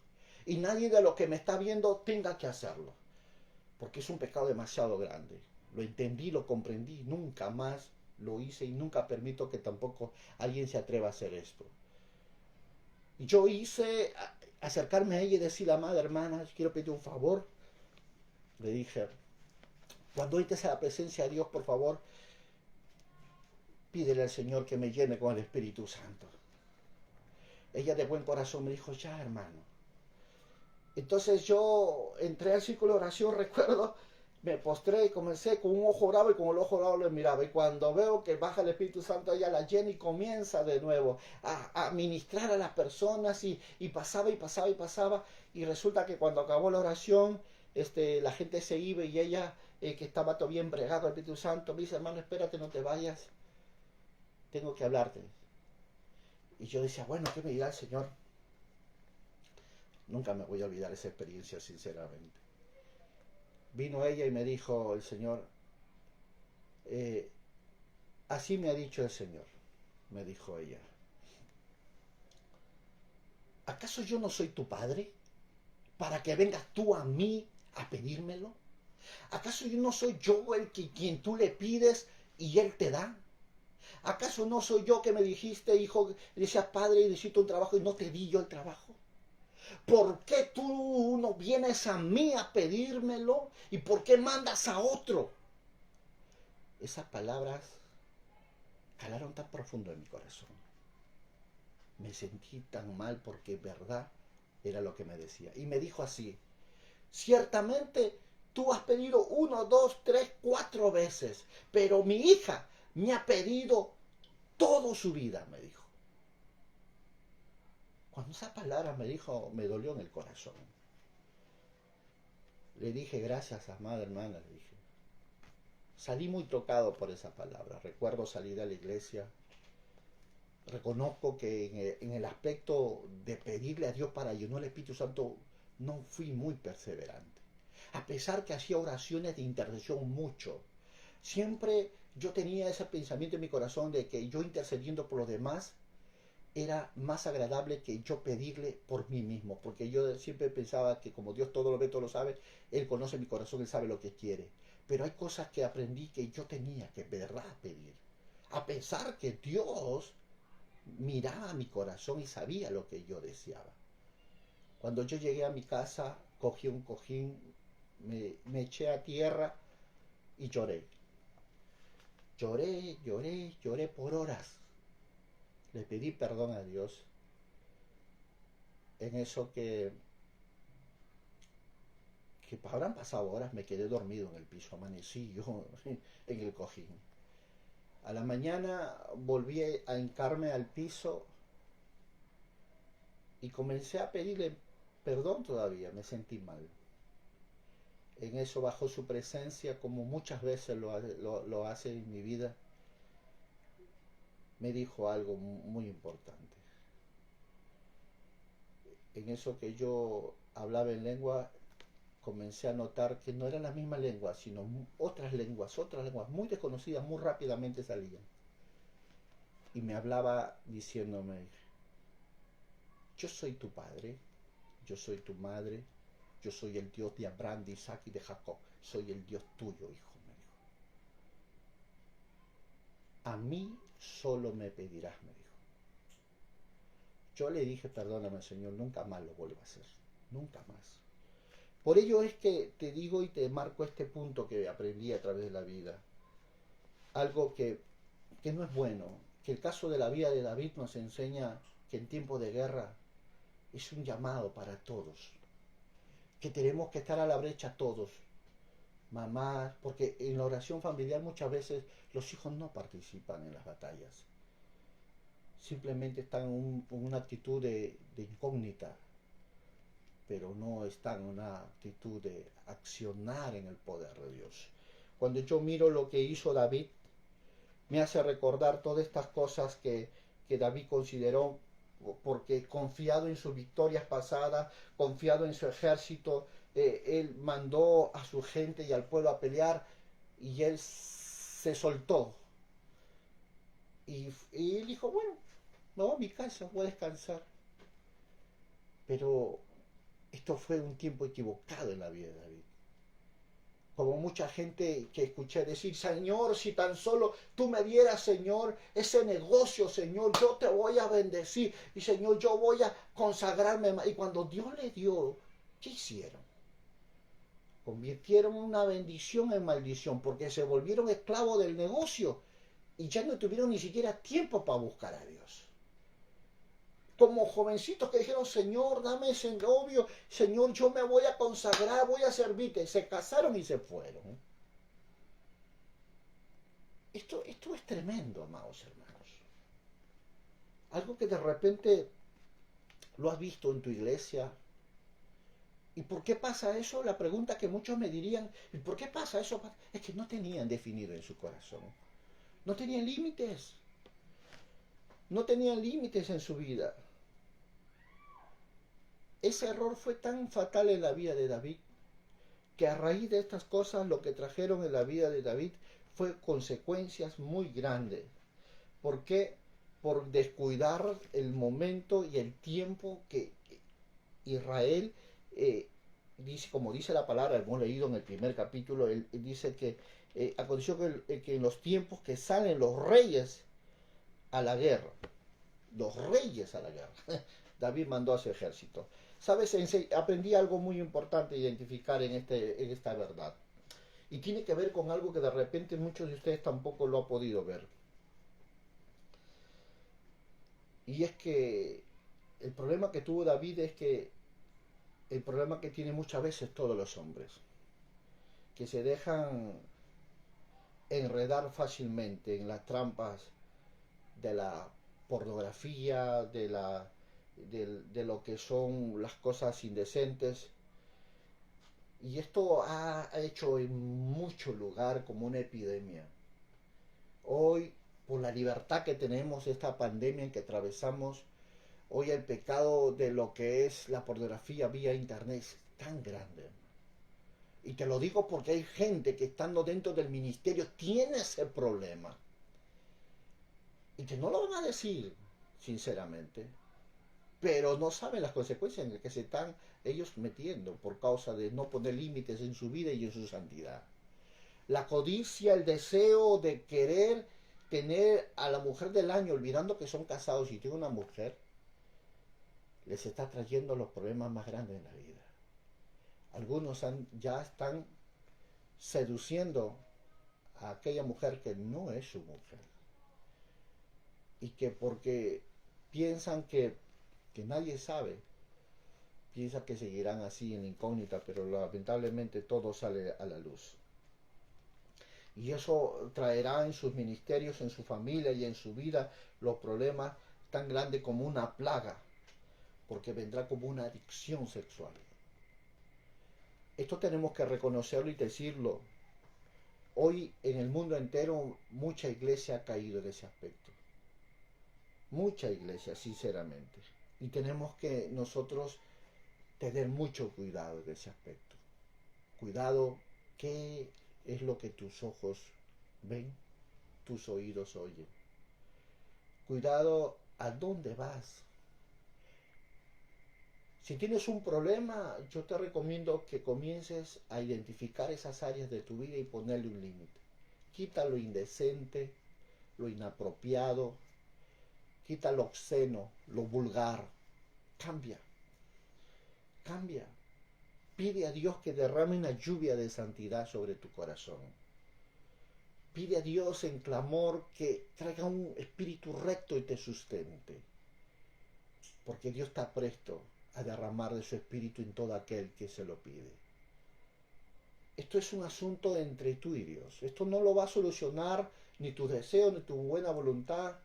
Y nadie de los que me está viendo tenga que hacerlo. Porque es un pecado demasiado grande. Lo entendí, lo comprendí, nunca más lo hice y nunca permito que tampoco alguien se atreva a hacer esto. Yo hice acercarme a ella y decirle, amada hermana, quiero pedirte un favor. Le dije, cuando entres a la presencia de Dios, por favor, pídele al Señor que me llene con el Espíritu Santo. Ella de buen corazón me dijo, ya hermano. Entonces yo entré al círculo de oración, recuerdo, me postré y comencé con un ojo oraba y con el ojo oraba lo miraba. Y cuando veo que baja el Espíritu Santo, ella la llena y comienza de nuevo a ministrar a las personas y pasaba y pasaba y pasaba. Y resulta que cuando acabó la oración, la gente se iba y ella, que estaba todavía embregada al Espíritu Santo, me dice, hermano, espérate, no te vayas, tengo que hablarte. Y yo decía, bueno, ¿qué me dirá el Señor? Nunca me voy a olvidar esa experiencia, sinceramente. Vino ella y me dijo el Señor, así me ha dicho el Señor, me dijo ella. ¿Acaso yo no soy tu padre para que vengas tú a mí a pedírmelo? ¿Acaso yo no soy yo quien tú le pides y él te da? ¿Acaso no soy yo que me dijiste, hijo, decías, padre, necesito un trabajo y no te di yo el trabajo? ¿Por qué tú no vienes a mí a pedírmelo? ¿Y por qué mandas a otro? Esas palabras calaron tan profundo en mi corazón. Me sentí tan mal porque verdad era lo que me decía. Y me dijo así, ciertamente tú has pedido 1, 2, 3, 4 veces, pero mi hija me ha pedido toda su vida, me dijo. Cuando esa palabra me dijo, me dolió en el corazón. Le dije, gracias, amada hermana, le dije. Salí muy tocado por esa palabra. Recuerdo salir a la iglesia. Reconozco que en el aspecto de pedirle a Dios para llenar el Espíritu Santo no fui muy perseverante. A pesar que hacía oraciones de intercesión mucho, siempre yo tenía ese pensamiento en mi corazón de que yo intercediendo por los demás era más agradable que yo pedirle por mí mismo, porque yo siempre pensaba que como Dios todo lo ve, todo lo sabe, Él conoce mi corazón, Él sabe lo que quiere. Pero hay cosas que aprendí que yo tenía que verdad pedir. A pesar que Dios miraba mi corazón y sabía lo que yo deseaba. Cuando yo llegué a mi casa, cogí un cojín, me eché a tierra y lloré. Lloré por horas. Le pedí perdón a Dios en eso que habrán pasado horas, me quedé dormido en el piso, amanecí yo en el cojín. A la mañana volví a hincarme al piso y comencé a pedirle perdón todavía, me sentí mal. En eso bajo su presencia, como muchas veces lo hace en mi vida, me dijo algo muy importante. En eso que yo hablaba en lengua, comencé a notar que no eran las mismas lenguas, sino otras lenguas muy desconocidas, muy rápidamente salían. Y me hablaba diciéndome, yo soy tu padre, yo soy tu madre, yo soy el Dios de Abraham, de Isaac y de Jacob, soy el Dios tuyo, hijo, me dijo. A mí solo me pedirás, me dijo. Yo le dije, perdóname, Señor, nunca más lo vuelvo a hacer, nunca más. Por ello es que te digo y te marco este punto que aprendí a través de la vida. Algo que no es bueno, que el caso de la vida de David nos enseña que en tiempo de guerra es un llamado para todos, que tenemos que estar a la brecha todos, mamás, porque en la oración familiar muchas veces los hijos no participan en las batallas, simplemente están en una actitud de incógnita, pero no están en una actitud de accionar en el poder de Dios. Cuando yo miro lo que hizo David, me hace recordar todas estas cosas que David consideró, porque confiado en sus victorias pasadas, confiado en su ejército, él mandó a su gente y al pueblo a pelear y él se soltó. Y él dijo, bueno, me voy a mi casa, voy a descansar. Pero esto fue un tiempo equivocado en la vida de David. Como mucha gente que escuché decir, Señor, si tan solo tú me dieras, Señor, ese negocio, Señor, yo te voy a bendecir. Y Señor, yo voy a consagrarme. Y cuando Dios le dio, ¿qué hicieron? Convirtieron una bendición en maldición porque se volvieron esclavos del negocio y ya no tuvieron ni siquiera tiempo para buscar a Dios. Como jovencitos que dijeron, Señor, dame ese novio, Señor, yo me voy a consagrar, voy a servirte. Se casaron y se fueron. Esto es tremendo, amados hermanos. Algo que de repente lo has visto en tu iglesia. ¿Y por qué pasa eso? La pregunta que muchos me dirían, ¿y por qué pasa eso? Es que no tenían definido en su corazón. No tenían límites. No tenían límites en su vida. Ese error fue tan fatal en la vida de David que a raíz de estas cosas lo que trajeron en la vida de David fue consecuencias muy grandes. ¿Por qué? Por descuidar el momento y el tiempo que Israel dice, como dice la palabra, hemos leído en el primer capítulo, él dice que aconteció que en los tiempos que salen los reyes a la guerra, los reyes a la guerra, David mandó a su ejército. ¿Sabes? Aprendí algo muy importante a identificar en esta verdad. Y tiene que ver con algo que de repente muchos de ustedes tampoco lo han podido ver. Y es que el problema que tuvo David es que el problema que tienen muchas veces todos los hombres, que se dejan enredar fácilmente en las trampas de la pornografía, de lo que son las cosas indecentes. Y esto ha hecho en mucho lugar como una epidemia. Hoy, por la libertad que tenemos, esta pandemia en que atravesamos, hoy el pecado de lo que es la pornografía vía internet es tan grande. Y te lo digo porque hay gente que estando dentro del ministerio tiene ese problema. Y que no lo van a decir, sinceramente. Pero no saben las consecuencias en las que se están ellos metiendo por causa de no poner límites en su vida y en su santidad. La codicia, el deseo de querer tener a la mujer del año, olvidando que son casados y tienen una mujer, les está trayendo los problemas más grandes en la vida. Algunos ya están seduciendo a aquella mujer que no es su mujer. Y que porque piensan que nadie sabe, piensan que seguirán así en la incógnita, pero lamentablemente todo sale a la luz. Y eso traerá en sus ministerios, en su familia y en su vida los problemas tan grandes como una plaga, porque vendrá como una adicción sexual. Esto tenemos que reconocerlo y decirlo. Hoy en el mundo entero mucha iglesia ha caído en ese aspecto. Mucha iglesia, sinceramente. Y tenemos que nosotros tener mucho cuidado de ese aspecto. Cuidado, ¿qué es lo que tus ojos ven, tus oídos oyen? Cuidado, ¿a dónde vas? Si tienes un problema, yo te recomiendo que comiences a identificar esas áreas de tu vida y ponerle un límite. Quita lo indecente, lo inapropiado, quita lo obsceno, lo vulgar. Cambia. Cambia. Pide a Dios que derrame una lluvia de santidad sobre tu corazón. Pide a Dios en clamor que traiga un espíritu recto y te sustente. Porque Dios está presto a derramar de su espíritu en todo aquel que se lo pide. Esto es un asunto entre tú y Dios. Esto no lo va a solucionar ni tus deseos, ni tu buena voluntad.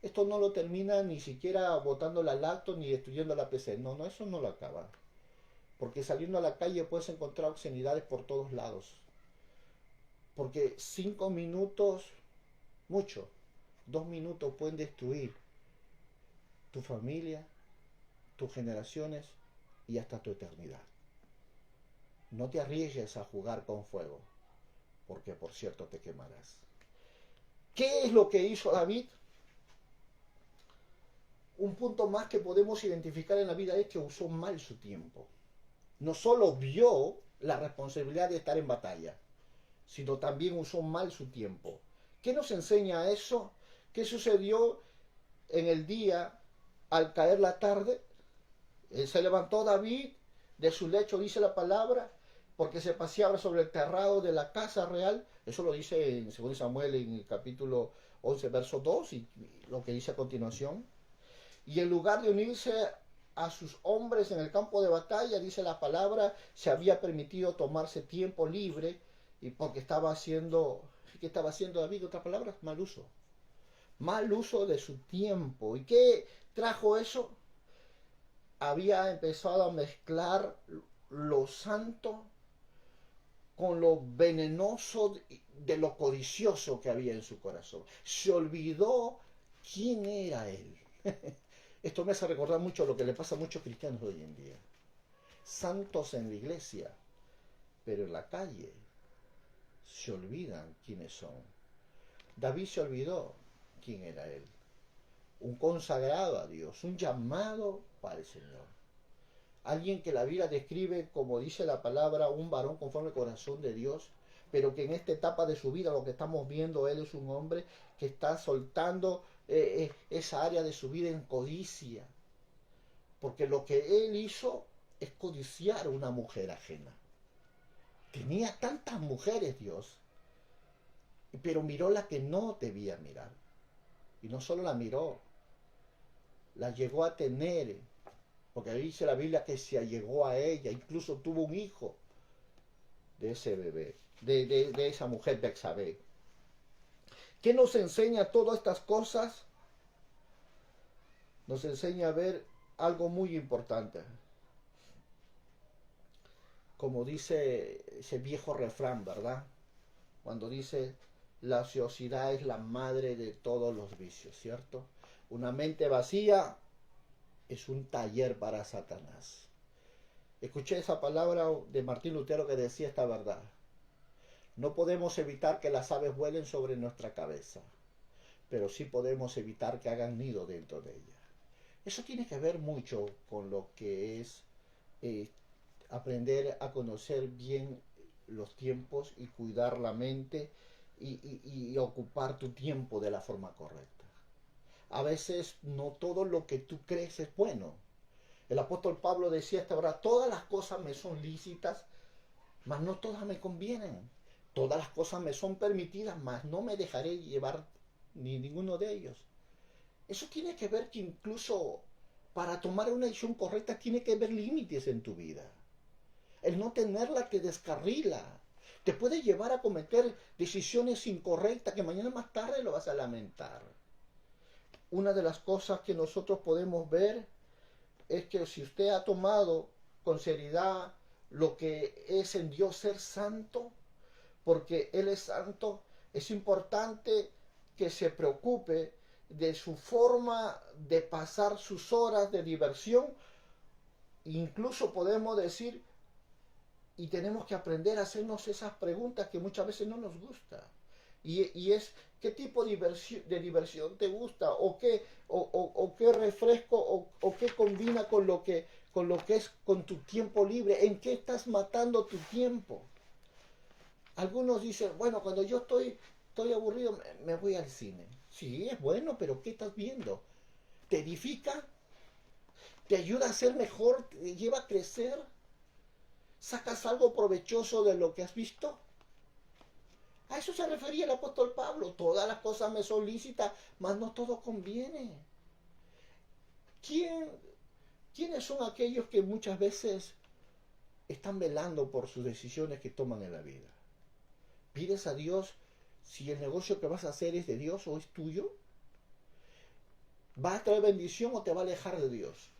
Esto no lo termina ni siquiera botando la lacto ni destruyendo la PC. No, eso no lo acaba. Porque saliendo a la calle puedes encontrar obscenidades por todos lados. Porque 5 minutos, mucho, 2 minutos pueden destruir tu familia, tus generaciones y hasta tu eternidad. No te arriesgues a jugar con fuego, porque por cierto te quemarás. ¿Qué es lo que hizo David? un punto más que podemos identificar en la vida es que usó mal su tiempo. No solo vio la responsabilidad de estar en batalla, sino también usó mal su tiempo. ¿Qué nos enseña eso? ¿Qué sucedió en el día al caer la tarde? Se levantó David de su lecho, dice la palabra, porque se paseaba sobre el terrado de la casa real. Eso lo dice en 2 Samuel en el capítulo 11, verso 2, y lo que dice a continuación. Y en lugar de unirse a sus hombres en el campo de batalla, dice la palabra, se había permitido tomarse tiempo libre, y porque estaba haciendo, ¿qué estaba haciendo David? Otra palabra, mal uso de su tiempo. ¿Y qué trajo eso? Había empezado a mezclar lo santo con lo venenoso de lo codicioso que había en su corazón. Se olvidó quién era él. Esto me hace recordar mucho lo que le pasa a muchos cristianos hoy en día. Santos en la iglesia, pero en la calle se olvidan quiénes son. David se olvidó quién era él. Un consagrado a Dios, un llamado para el Señor. Alguien que la Biblia describe, como dice la palabra, un varón conforme al corazón de Dios, pero que en esta etapa de su vida lo que estamos viendo, él es un hombre que está soltando esa área de su vida en codicia. Porque lo que él hizo es codiciar a una mujer ajena. Tenía tantas mujeres Dios, pero miró la que no debía mirar. Y no solo la miró, la llegó a tener, porque dice la Biblia que se allegó a ella, incluso tuvo un hijo de ese bebé, de esa mujer Bexabé. ¿Qué nos enseña todas estas cosas? Nos enseña a ver algo muy importante. Como dice ese viejo refrán, ¿verdad? Cuando dice, la ociosidad es la madre de todos los vicios, ¿cierto? Una mente vacía es un taller para Satanás. Escuché esa palabra de Martín Lutero que decía esta verdad. No podemos evitar que las aves vuelen sobre nuestra cabeza, pero sí podemos evitar que hagan nido dentro de ella. Eso tiene que ver mucho con lo que es aprender a conocer bien los tiempos y cuidar la mente y ocupar tu tiempo de la forma correcta. A veces no todo lo que tú crees es bueno. El apóstol Pablo decía esta verdad, todas las cosas me son lícitas, mas no todas me convienen. Todas las cosas me son permitidas, mas no me dejaré llevar ni ninguno de ellos. Eso tiene que ver que incluso para tomar una decisión correcta tiene que haber límites en tu vida. El no tenerla te descarrila. Te puede llevar a cometer decisiones incorrectas que mañana más tarde lo vas a lamentar. Una de las cosas que nosotros podemos ver es que si usted ha tomado con seriedad lo que es en Dios ser santo, porque Él es santo, es importante que se preocupe de su forma de pasar sus horas de diversión. Incluso podemos decir, y tenemos que aprender a hacernos esas preguntas que muchas veces no nos gusta. Y es, ¿qué tipo de diversión te gusta? ¿O qué refresco? ¿O qué combina con lo que es con tu tiempo libre? ¿En qué estás matando tu tiempo? Algunos dicen, bueno, cuando yo estoy aburrido, me voy al cine. Sí, es bueno, pero ¿qué estás viendo? ¿Te edifica? ¿Te ayuda a ser mejor? ¿Te lleva a crecer? ¿Sacas algo provechoso de lo que has visto? A eso se refería el apóstol Pablo. Todas las cosas me son lícitas, mas no todo conviene. ¿Quiénes son aquellos que muchas veces están velando por sus decisiones que toman en la vida? ¿Pides a Dios si el negocio que vas a hacer es de Dios o es tuyo? ¿Va a traer bendición o te va a alejar de Dios?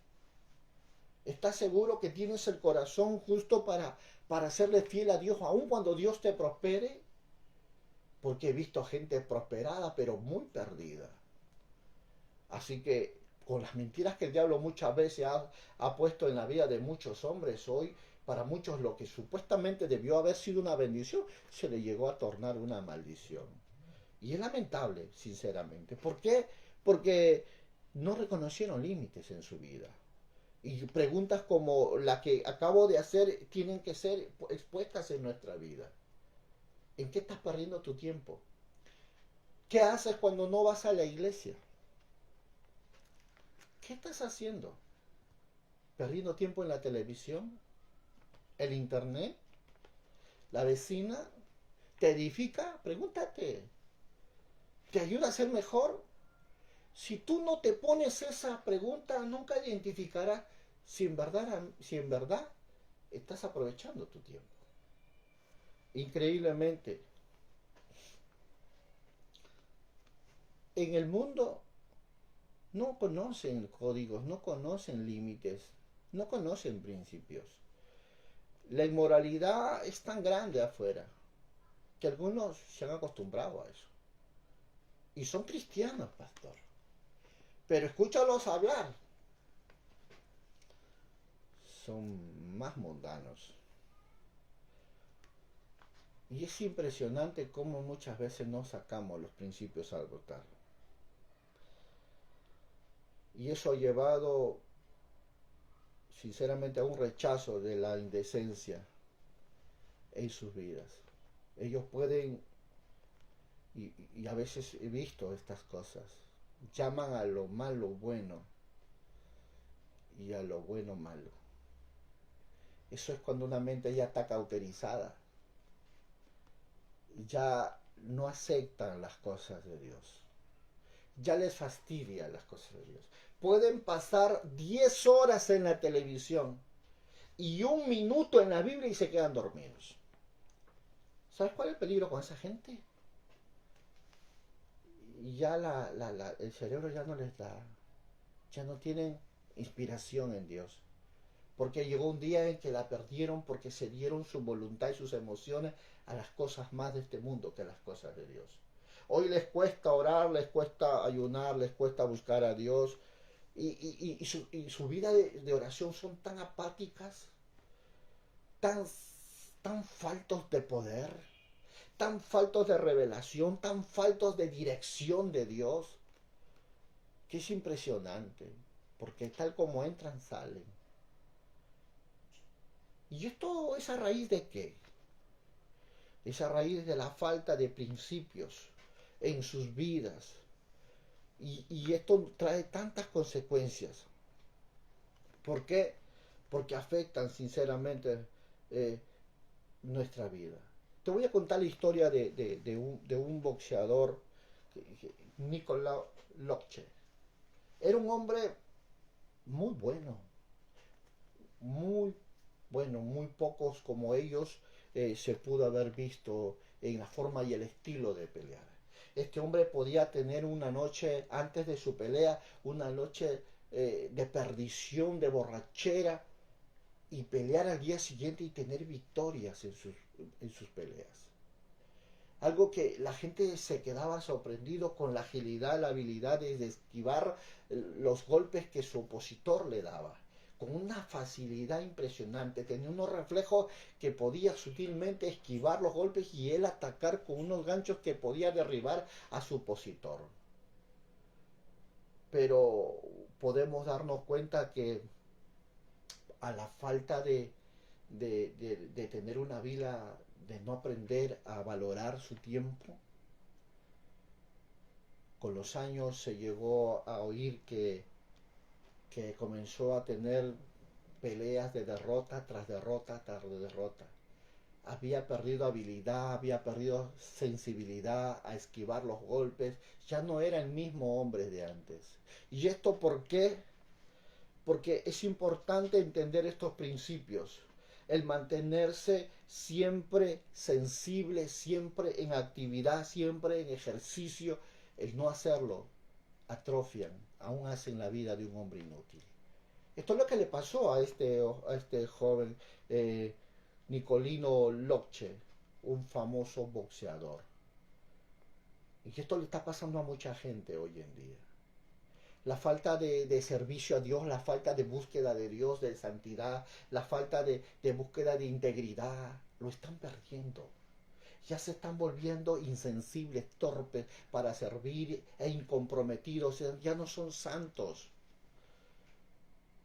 ¿Estás seguro que tienes el corazón justo para serle fiel a Dios aun cuando Dios te prospere? Porque he visto gente prosperada pero muy perdida. Así que con las mentiras que el diablo muchas veces ha puesto en la vida de muchos hombres hoy, para muchos lo que supuestamente debió haber sido una bendición, se le llegó a tornar una maldición. Y es lamentable, sinceramente. ¿Por qué? Porque no reconocieron límites en su vida. Y preguntas como la que acabo de hacer tienen que ser expuestas en nuestra vida. ¿En qué estás perdiendo tu tiempo? ¿Qué haces cuando no vas a la iglesia? ¿Qué estás haciendo? ¿Perdiendo tiempo en la televisión? ¿El internet? ¿La vecina? ¿Te edifica? Pregúntate. ¿Te ayuda a ser mejor? Si tú no te pones esa pregunta, nunca identificarás si en verdad estás aprovechando tu tiempo. Increíblemente, en el mundo no conocen códigos, no conocen límites, no conocen principios. La inmoralidad es tan grande afuera que algunos se han acostumbrado a eso. Y son cristianos, pastor. Pero escúchalos hablar. Son más mundanos. Y es impresionante cómo muchas veces no sacamos los principios al votar. Y eso ha llevado, sinceramente, a un rechazo de la indecencia en sus vidas. Ellos pueden, y a veces he visto estas cosas, llaman a lo malo bueno y a lo bueno malo. Eso es cuando una mente ya está cauterizada. Ya no aceptan las cosas de Dios. Ya les fastidia las cosas de Dios. Pueden pasar 10 horas en la televisión y 1 minuto en la Biblia y se quedan dormidos. ¿Sabes cuál es el peligro con esa gente? Ya el cerebro ya no les da, ya no tienen inspiración en Dios. Porque llegó un día en que la perdieron porque se dieron su voluntad y sus emociones a las cosas más de este mundo que a las cosas de Dios. Hoy les cuesta orar, les cuesta ayunar, les cuesta buscar a Dios. Y su vida de oración son tan apáticas, tan, tan faltos de poder, tan faltos de revelación, tan faltos de dirección de Dios, que es impresionante, porque tal como entran, salen. ¿Y esto es a raíz de qué? Es a raíz de la falta de principios en sus vidas. Y esto trae tantas consecuencias. ¿Por qué? Porque afectan sinceramente nuestra vida. Te voy a contar la historia de un boxeador, Nikolai Lokche. Era un hombre muy bueno, muy bueno, muy pocos como ellos se pudo haber visto en la forma y el estilo de pelear. Este hombre podía tener una noche antes de su pelea, una noche de perdición, de borrachera, y pelear al día siguiente y tener victorias en sus peleas. Algo que la gente se quedaba sorprendido con la agilidad, la habilidad de esquivar los golpes que su opositor le daba. Con una facilidad impresionante. Tenía unos reflejos que podía sutilmente esquivar los golpes y él atacar con unos ganchos que podía derribar a su opositor. Pero podemos darnos cuenta que a la falta de tener una vida, de no aprender a valorar su tiempo, con los años se llegó a oír que comenzó a tener peleas de derrota tras derrota tras derrota. Había perdido habilidad, había perdido sensibilidad a esquivar los golpes, ya no era el mismo hombre de antes. ¿Y esto por qué? Porque es importante entender estos principios. El mantenerse siempre sensible, siempre en actividad, siempre en ejercicio. El no hacerlo atrofian, aún hacen la vida de un hombre inútil. Esto es lo que le pasó a este joven Nicolino Lokche, un famoso boxeador. Y esto le está pasando a mucha gente hoy en día. La falta de servicio a Dios, la falta de búsqueda de Dios, de santidad, la falta de búsqueda de integridad, lo están perdiendo. ya se están volviendo insensibles, torpes para servir e incomprometidos, ya no son santos,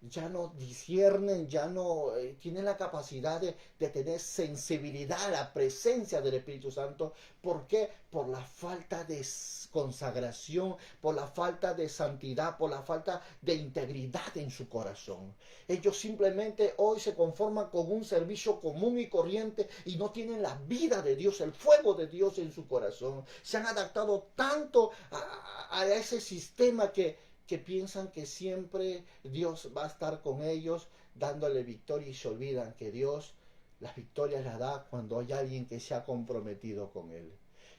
ya no disciernen, ya no tienen la capacidad de tener sensibilidad a la presencia del Espíritu Santo. ¿Por qué? Por la falta de consagración, por la falta de santidad, por la falta de integridad en su corazón. Ellos simplemente hoy se conforman con un servicio común y corriente y no tienen la vida de Dios, el fuego de Dios en su corazón. Se han adaptado tanto a ese sistema que piensan que siempre Dios va a estar con ellos dándole victoria y se olvidan que Dios las victorias las da cuando hay alguien que se ha comprometido con Él.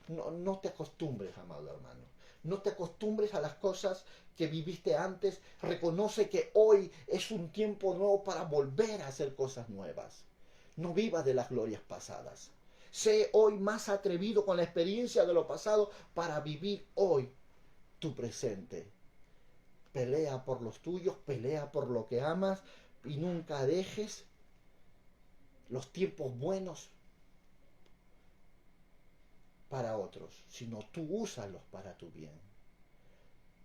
No te acostumbres, amado hermano. No te acostumbres a las cosas que viviste antes. Reconoce que hoy es un tiempo nuevo para volver a hacer cosas nuevas. No vivas de las glorias pasadas. Sé hoy más atrevido con la experiencia de lo pasado para vivir hoy tu presente. Pelea por los tuyos, pelea por lo que amas y nunca dejes los tiempos buenos para otros, sino tú úsalos para tu bien.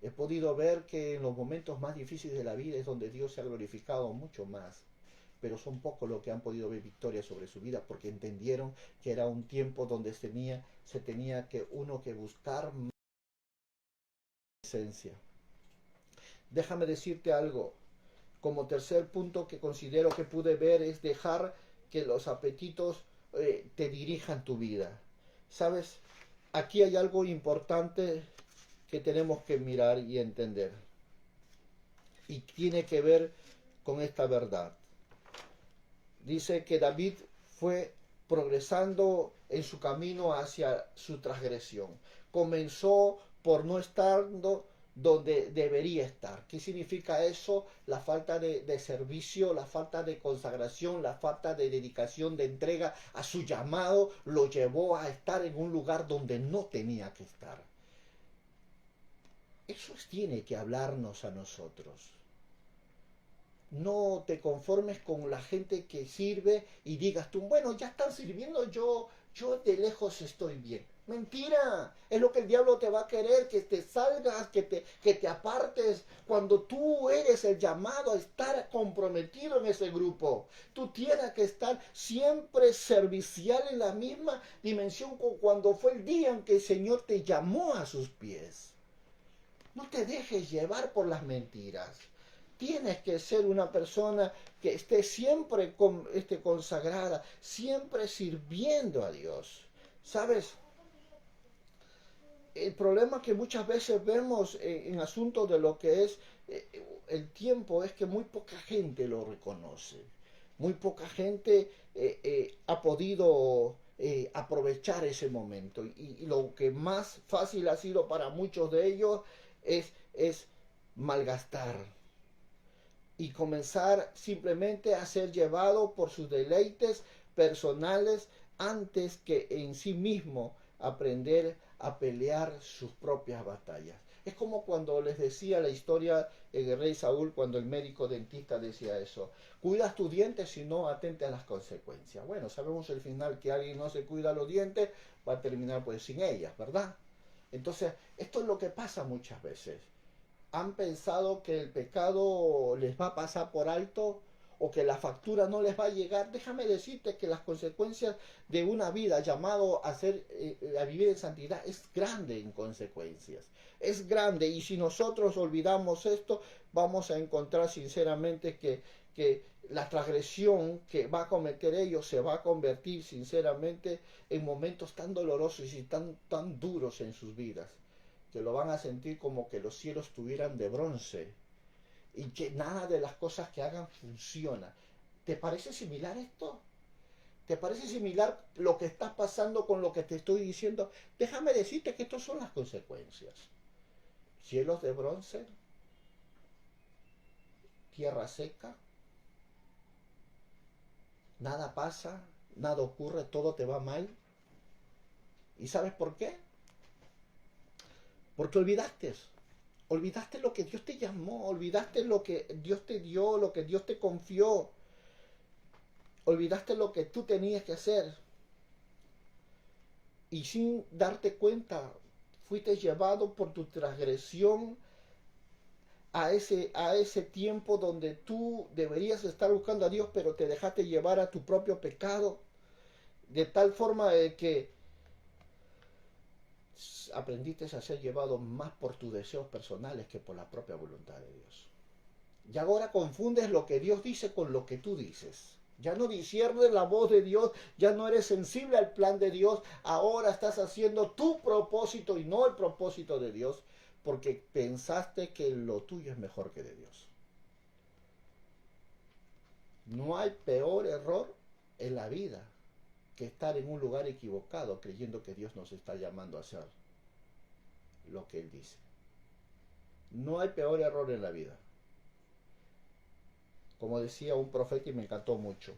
He podido ver que en los momentos más difíciles de la vida es donde Dios se ha glorificado mucho más, pero son pocos los que han podido ver victoria sobre su vida porque entendieron que era un tiempo donde se tenía que uno que buscar presencia. Déjame decirte algo. Como tercer punto que considero que pude ver es dejar que los apetitos te dirijan tu vida. ¿Sabes? Aquí hay algo importante que tenemos que mirar y entender. Y tiene que ver con esta verdad. Dice que David fue progresando en su camino hacia su transgresión. Comenzó por no estando donde debería estar. ¿Qué significa eso? La falta de servicio, la falta de consagración, la falta de dedicación, de entrega a su llamado, lo llevó a estar en un lugar donde no tenía que estar. Eso tiene que hablarnos a nosotros. No te conformes con la gente que sirve y digas tú, bueno, ya están sirviendo, yo de lejos estoy bien. Mentira, es lo que el diablo te va a querer, que te salgas, que te apartes, cuando tú eres el llamado a estar comprometido en ese grupo. Tú tienes que estar siempre servicial en la misma dimensión como cuando fue el día en que el Señor te llamó a sus pies. No te dejes llevar por las mentiras. Tienes que ser una persona que esté siempre consagrada, siempre sirviendo a Dios. ¿Sabes? El problema que muchas veces vemos en asuntos de lo que es el tiempo es que muy poca gente lo reconoce. Muy poca gente ha podido aprovechar ese momento. Y lo que más fácil ha sido para muchos de ellos es malgastar y comenzar simplemente a ser llevado por sus deleites personales antes que en sí mismo aprender a pelear sus propias batallas. Es como cuando les decía la historia del rey Saúl, cuando el médico dentista decía eso: cuidas tus dientes y no atente a las consecuencias. Bueno, sabemos el final, que alguien no se cuida los dientes va a terminar pues sin ellas, ¿verdad? Entonces, esto es lo que pasa muchas veces. Han pensado que el pecado les va a pasar por alto o que la factura no les va a llegar. Déjame decirte que las consecuencias de una vida llamado a vivir en santidad es grande en consecuencias. Es grande, y si nosotros olvidamos esto, vamos a encontrar sinceramente que la transgresión que va a cometer ellos se va a convertir sinceramente en momentos tan dolorosos y tan duros en sus vidas, que lo van a sentir como que los cielos estuvieran de bronce y que nada de las cosas que hagan funciona. ¿Te parece similar esto? ¿Te parece similar lo que está pasando con lo que te estoy diciendo? Déjame decirte que estas son las consecuencias. Cielos de bronce, tierra seca, nada pasa, nada ocurre, todo te va mal. ¿Y sabes por qué? Porque olvidaste lo que Dios te llamó, olvidaste lo que Dios te dio, lo que Dios te confió, olvidaste lo que tú tenías que hacer. y sin darte cuenta fuiste llevado por tu transgresión a ese tiempo donde tú deberías estar buscando a Dios, pero te dejaste llevar a tu propio pecado, de tal forma de que aprendiste a ser llevado más por tus deseos personales que por la propia voluntad de Dios. Y ahora confundes lo que Dios dice con lo que tú dices. Ya no disciernes la voz de Dios, ya no eres sensible al plan de Dios, ahora estás haciendo tu propósito y no el propósito de Dios, porque pensaste que lo tuyo es mejor que de Dios. No hay peor error en la vida que estar en un lugar equivocado creyendo que Dios nos está llamando a hacer lo que Él dice. No hay peor error en la vida. Como decía un profeta y me encantó mucho,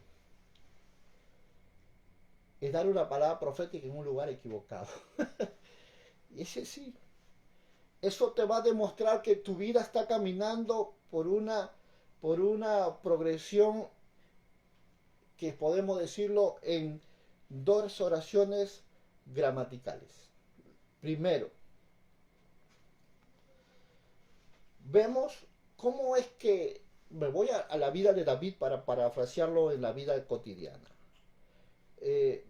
es dar una palabra profética en un lugar equivocado. Y ese sí, eso te va a demostrar que tu vida está caminando por una progresión que podemos decirlo en dos oraciones gramaticales. Primero, vemos cómo es que me voy a la vida de David para parafrasearlo en la vida cotidiana. Ve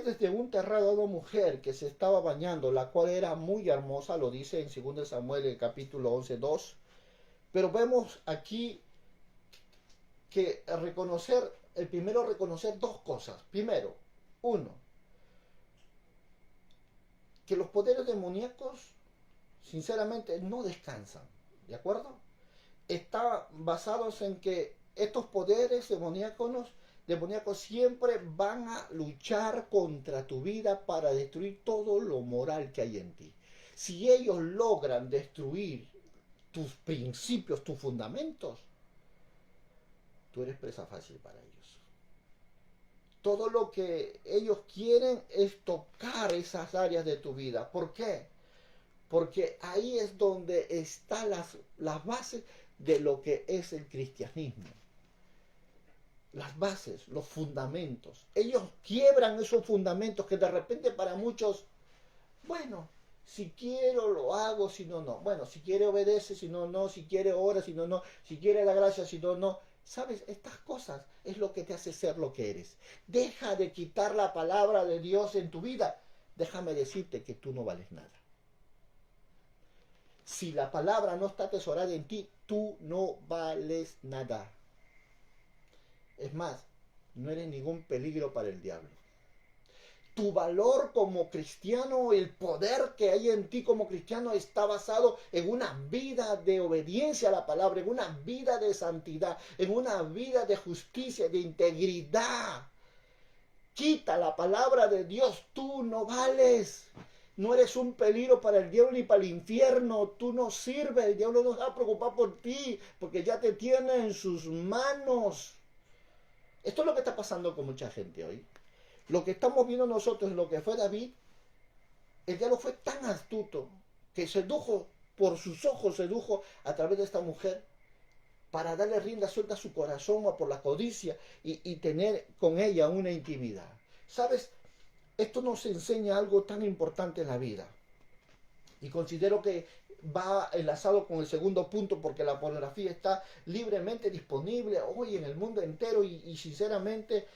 desde un terrado a una mujer que se estaba bañando, la cual era muy hermosa, lo dice en 2 Samuel el capítulo 11:2, pero vemos aquí que primero reconocer dos cosas. Primero, uno, que los poderes demoníacos sinceramente no descansan, ¿de acuerdo? Está basados en que estos poderes demoníacos siempre van a luchar contra tu vida para destruir todo lo moral que hay en ti. Si ellos logran destruir tus principios, tus fundamentos, tú eres presa fácil para ellos. Todo lo que ellos quieren es tocar esas áreas de tu vida. ¿Por qué? Porque ahí es donde están las bases de lo que es el cristianismo. Las bases, los fundamentos. Ellos quiebran esos fundamentos que de repente para muchos, bueno, si quiero lo hago, si no, no. Bueno, si quiere obedece, si no, no. Si quiere ora, si no, no. Si quiere la gracia, si no, no. ¿Sabes? Estas cosas es lo que te hace ser lo que eres. Deja de quitar la palabra de Dios en tu vida. Déjame decirte que tú no vales nada. Si la palabra no está atesorada en ti, tú no vales nada. Es más, no eres ningún peligro para el diablo. Tu valor como cristiano, el poder que hay en ti como cristiano está basado en una vida de obediencia a la palabra, en una vida de santidad, en una vida de justicia, de integridad. Quita la palabra de Dios, tú no vales. No eres un peligro para el diablo ni para el infierno. Tú no sirves. El diablo no se va a preocupar por ti porque ya te tiene en sus manos. Esto es lo que está pasando con mucha gente hoy. Lo que estamos viendo nosotros es lo que fue David. El diablo fue tan astuto que sedujo por sus ojos, sedujo a través de esta mujer para darle rienda suelta a su corazón o por la codicia y tener con ella una intimidad. ¿Sabes? Esto nos enseña algo tan importante en la vida. Y considero que va enlazado con el segundo punto porque la pornografía está libremente disponible hoy en el mundo entero y sinceramente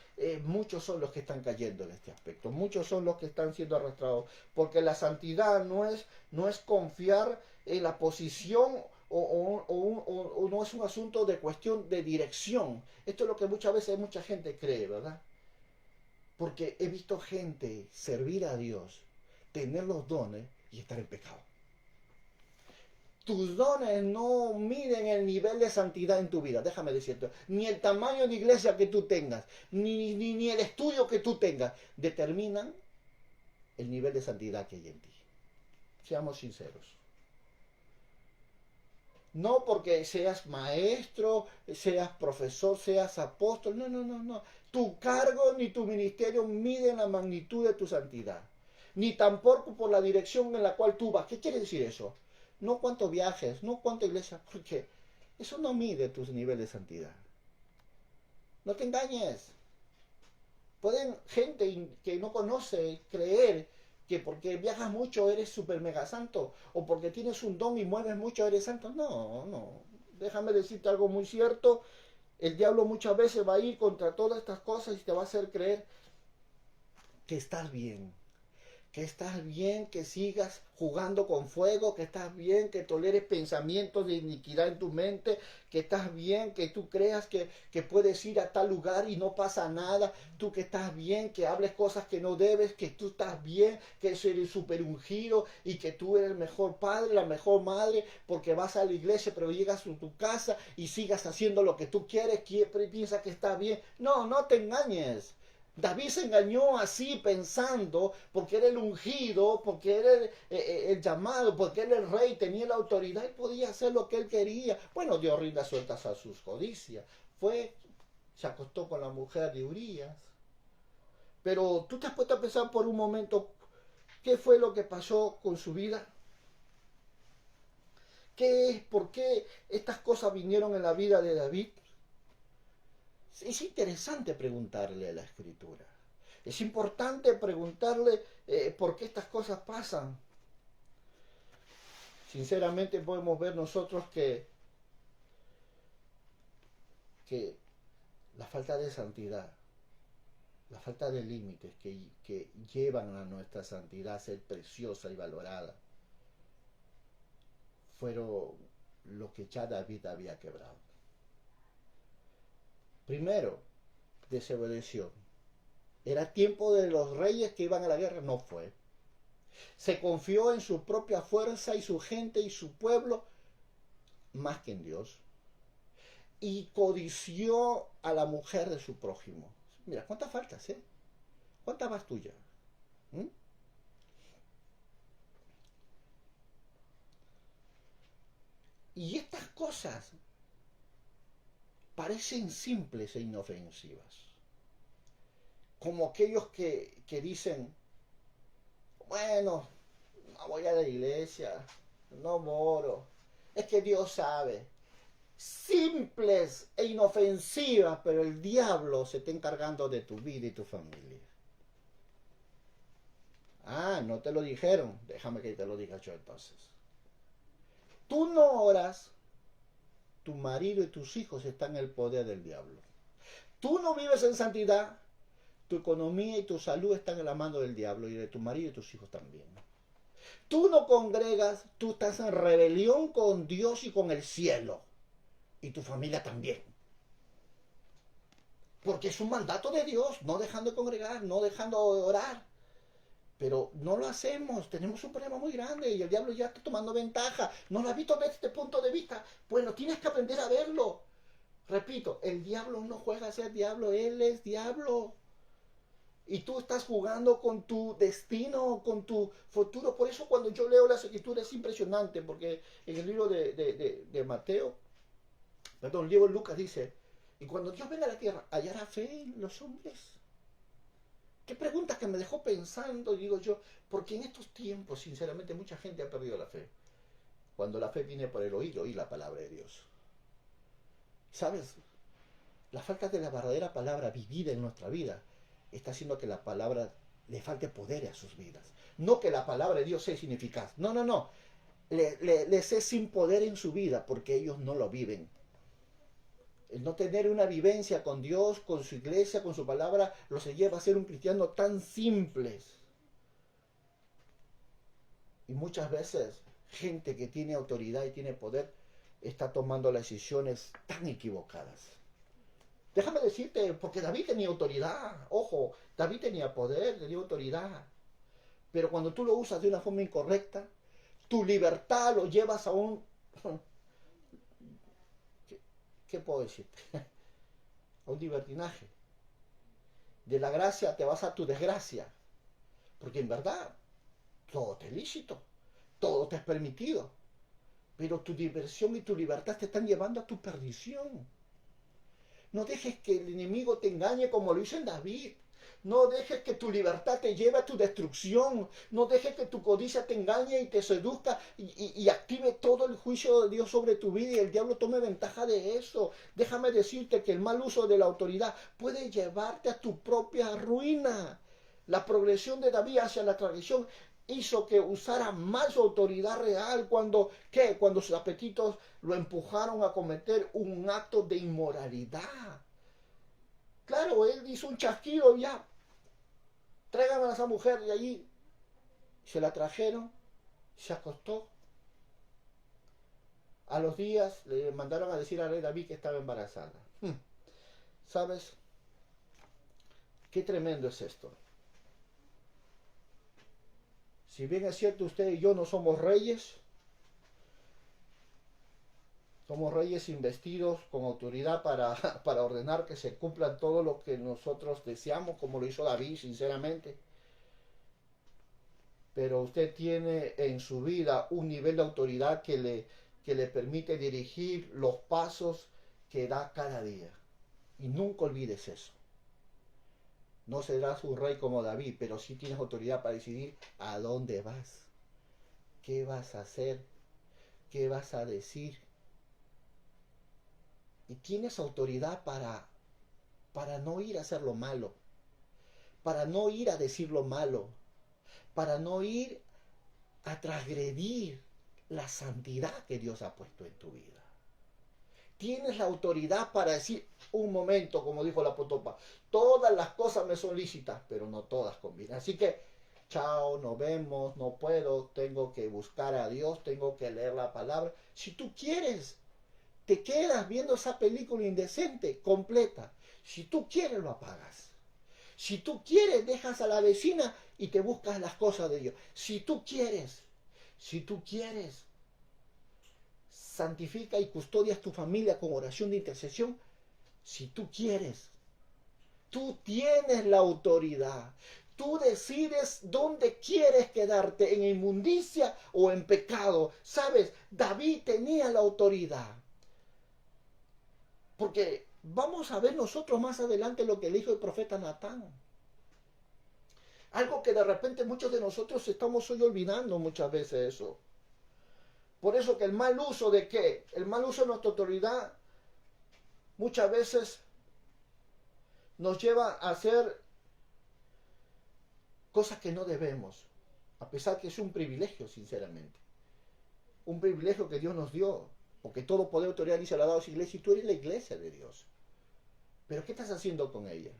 muchos son los que están cayendo en este aspecto, muchos son los que están siendo arrastrados porque la santidad no es confiar en la posición o no es un asunto de cuestión de dirección. Esto es lo que muchas veces mucha gente cree, ¿verdad? Porque he visto gente servir a Dios, tener los dones y estar en pecado. Tus dones no miden el nivel de santidad en tu vida, déjame decirte. Ni el tamaño de iglesia que tú tengas, ni el estudio que tú tengas, determinan el nivel de santidad que hay en ti. Seamos sinceros. No porque seas maestro, seas profesor, seas apóstol, no. Tu cargo ni tu ministerio miden la magnitud de tu santidad. Ni tampoco por la dirección en la cual tú vas. ¿Qué quiere decir eso? No cuántos viajes, no cuánta iglesia, porque eso no mide tu nivel de santidad. No te engañes. Pueden gente que no conoce creer que porque viajas mucho eres super mega santo o porque tienes un don y mueves mucho eres santo. No, no. Déjame decirte algo muy cierto. El diablo muchas veces va a ir contra todas estas cosas y te va a hacer creer que estás bien, que estás bien, que sigas jugando con fuego, que estás bien, que toleres pensamientos de iniquidad en tu mente, que estás bien, que tú creas que puedes ir a tal lugar y no pasa nada, tú que estás bien, que hables cosas que no debes, que tú estás bien, que eres súper ungido y que tú eres el mejor padre, la mejor madre, porque vas a la iglesia pero llegas a tu casa y sigas haciendo lo que tú quieres, piensas que está bien. No, no te engañes. David se engañó así pensando, porque era el ungido, porque era el llamado, porque era el rey, tenía la autoridad y podía hacer lo que él quería. Bueno, dio riendas sueltas a sus codicias. Se acostó con la mujer de Urías. Pero tú te has puesto a pensar por un momento qué fue lo que pasó con su vida. ¿Qué es? ¿Por qué estas cosas vinieron en la vida de David? Es interesante preguntarle a la escritura. Es importante preguntarle por qué estas cosas pasan. Sinceramente podemos ver nosotros que la falta de santidad, la falta de límites que llevan a nuestra santidad a ser preciosa y valorada, fueron lo que ya David había quebrado. Primero, desobedeció. ¿Era tiempo de los reyes que iban a la guerra? No fue. Se confió en su propia fuerza y su gente y su pueblo más que en Dios. Y codició a la mujer de su prójimo. Mira, ¿cuántas faltas, eh? ¿Cuántas más tuyas? ¿Mm? Y estas cosas parecen simples e inofensivas. Como aquellos que dicen, bueno, no voy a la iglesia, no moro, es que Dios sabe. Simples e inofensivas, pero el diablo se está encargando de tu vida y tu familia. Ah, no te lo dijeron, déjame que te lo diga yo entonces. Tú no oras, tu marido y tus hijos están en el poder del diablo. Tú no vives en santidad, tu economía y tu salud están en la mano del diablo y de tu marido y tus hijos también. Tú no congregas, tú estás en rebelión con Dios y con el cielo. Y tu familia también. Porque es un mandato de Dios, no dejando de congregar, no dejando de orar. Pero no lo hacemos, tenemos un problema muy grande y el diablo ya está tomando ventaja. No lo has visto desde este punto de vista. Bueno, tienes que aprender a verlo. Repito, el diablo no juega a ser diablo, él es diablo. Y tú estás jugando con tu destino, con tu futuro. Por eso cuando yo leo las escrituras es impresionante, porque en el libro de Mateo, perdón, el libro de Lucas dice, y cuando Dios venga a la tierra, ¿hallará fe en los hombres? Qué preguntas que me dejó pensando, digo yo, porque en estos tiempos, sinceramente, mucha gente ha perdido la fe. Cuando la fe viene por el oír la palabra de Dios. ¿Sabes? La falta de la verdadera palabra vivida en nuestra vida está haciendo que la palabra le falte poder a sus vidas. No que la palabra de Dios sea ineficaz. No, no, no. Les es sin poder en su vida porque ellos no lo viven. El no tener una vivencia con Dios, con su iglesia, con su palabra, los lleva a ser un cristiano tan simples. Y muchas veces gente que tiene autoridad y tiene poder está tomando las decisiones tan equivocadas. Déjame decirte, porque David tenía autoridad, ojo, David tenía poder, tenía autoridad. Pero cuando tú lo usas de una forma incorrecta, tu libertad lo llevas a un... ¿Qué puedo decirte? A un libertinaje. De la gracia te vas a tu desgracia. Porque en verdad, todo te es lícito, todo te es permitido. Pero tu diversión y tu libertad te están llevando a tu perdición. No dejes que el enemigo te engañe como lo hizo en David. No dejes que tu libertad te lleve a tu destrucción. No dejes que tu codicia te engañe y te seduzca y active todo el juicio de Dios sobre tu vida y el diablo tome ventaja de eso. Déjame decirte que el mal uso de la autoridad puede llevarte a tu propia ruina. La progresión de David hacia la tradición hizo que usara más su autoridad real cuando, ¿qué? Cuando sus apetitos lo empujaron a cometer un acto de inmoralidad. Claro, él hizo un chasquido ya. Tráigame a esa mujer de allí. Se la trajeron, se acostó. A los días le mandaron a decir al rey David que estaba embarazada. ¿Sabes? Qué tremendo es esto. Si bien es cierto, usted y yo no somos reyes investidos con autoridad para ordenar que se cumplan todo lo que nosotros deseamos, como lo hizo David, sinceramente. Pero usted tiene en su vida un nivel de autoridad que le permite dirigir los pasos que da cada día. Y nunca olvides eso. No serás un rey como David, pero sí tienes autoridad para decidir a dónde vas, qué vas a hacer, qué vas a decir. Y tienes autoridad para no ir a hacer lo malo, para no ir a decir lo malo, para no ir a transgredir la santidad que Dios ha puesto en tu vida. Tienes la autoridad para decir, un momento, como dijo la potopa, todas las cosas me son lícitas, pero no todas convienen. Así que, chao, nos vemos, no puedo, tengo que buscar a Dios, tengo que leer la palabra. Si tú quieres, te quedas viendo esa película indecente, completa. Si tú quieres, lo apagas. Si tú quieres, dejas a la vecina y te buscas las cosas de Dios. Si tú quieres, santifica y custodias tu familia con oración de intercesión. Si tú quieres, tú tienes la autoridad. Tú decides dónde quieres quedarte, en inmundicia o en pecado. ¿Sabes? David tenía la autoridad. Porque vamos a ver nosotros más adelante lo que le dijo el profeta Natán. Algo que de repente muchos de nosotros estamos hoy olvidando muchas veces eso. Por eso que el mal uso de ¿qué? El mal uso de nuestra autoridad muchas veces nos lleva a hacer cosas que no debemos. A pesar que es un privilegio, sinceramente. Un privilegio que Dios nos dio. Porque todo poder, autoridad, dice, le ha dado a su iglesia y tú eres la iglesia de Dios. Pero ¿qué estás haciendo con ella?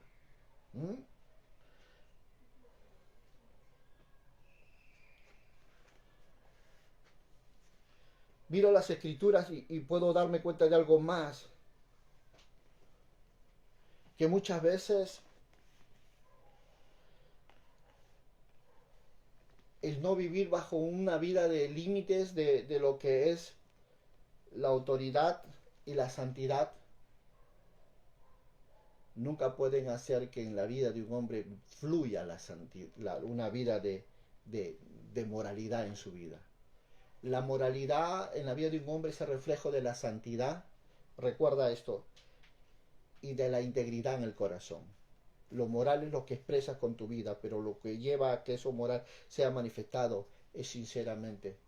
Miro las escrituras y puedo darme cuenta de algo más. Que muchas veces el no vivir bajo una vida de límites de lo que es la autoridad y la santidad nunca pueden hacer que en la vida de un hombre fluya una vida de moralidad en su vida. La moralidad en la vida de un hombre es el reflejo de la santidad, recuerda esto, y de la integridad en el corazón. Lo moral es lo que expresas con tu vida, pero lo que lleva a que eso moral sea manifestado es sinceramente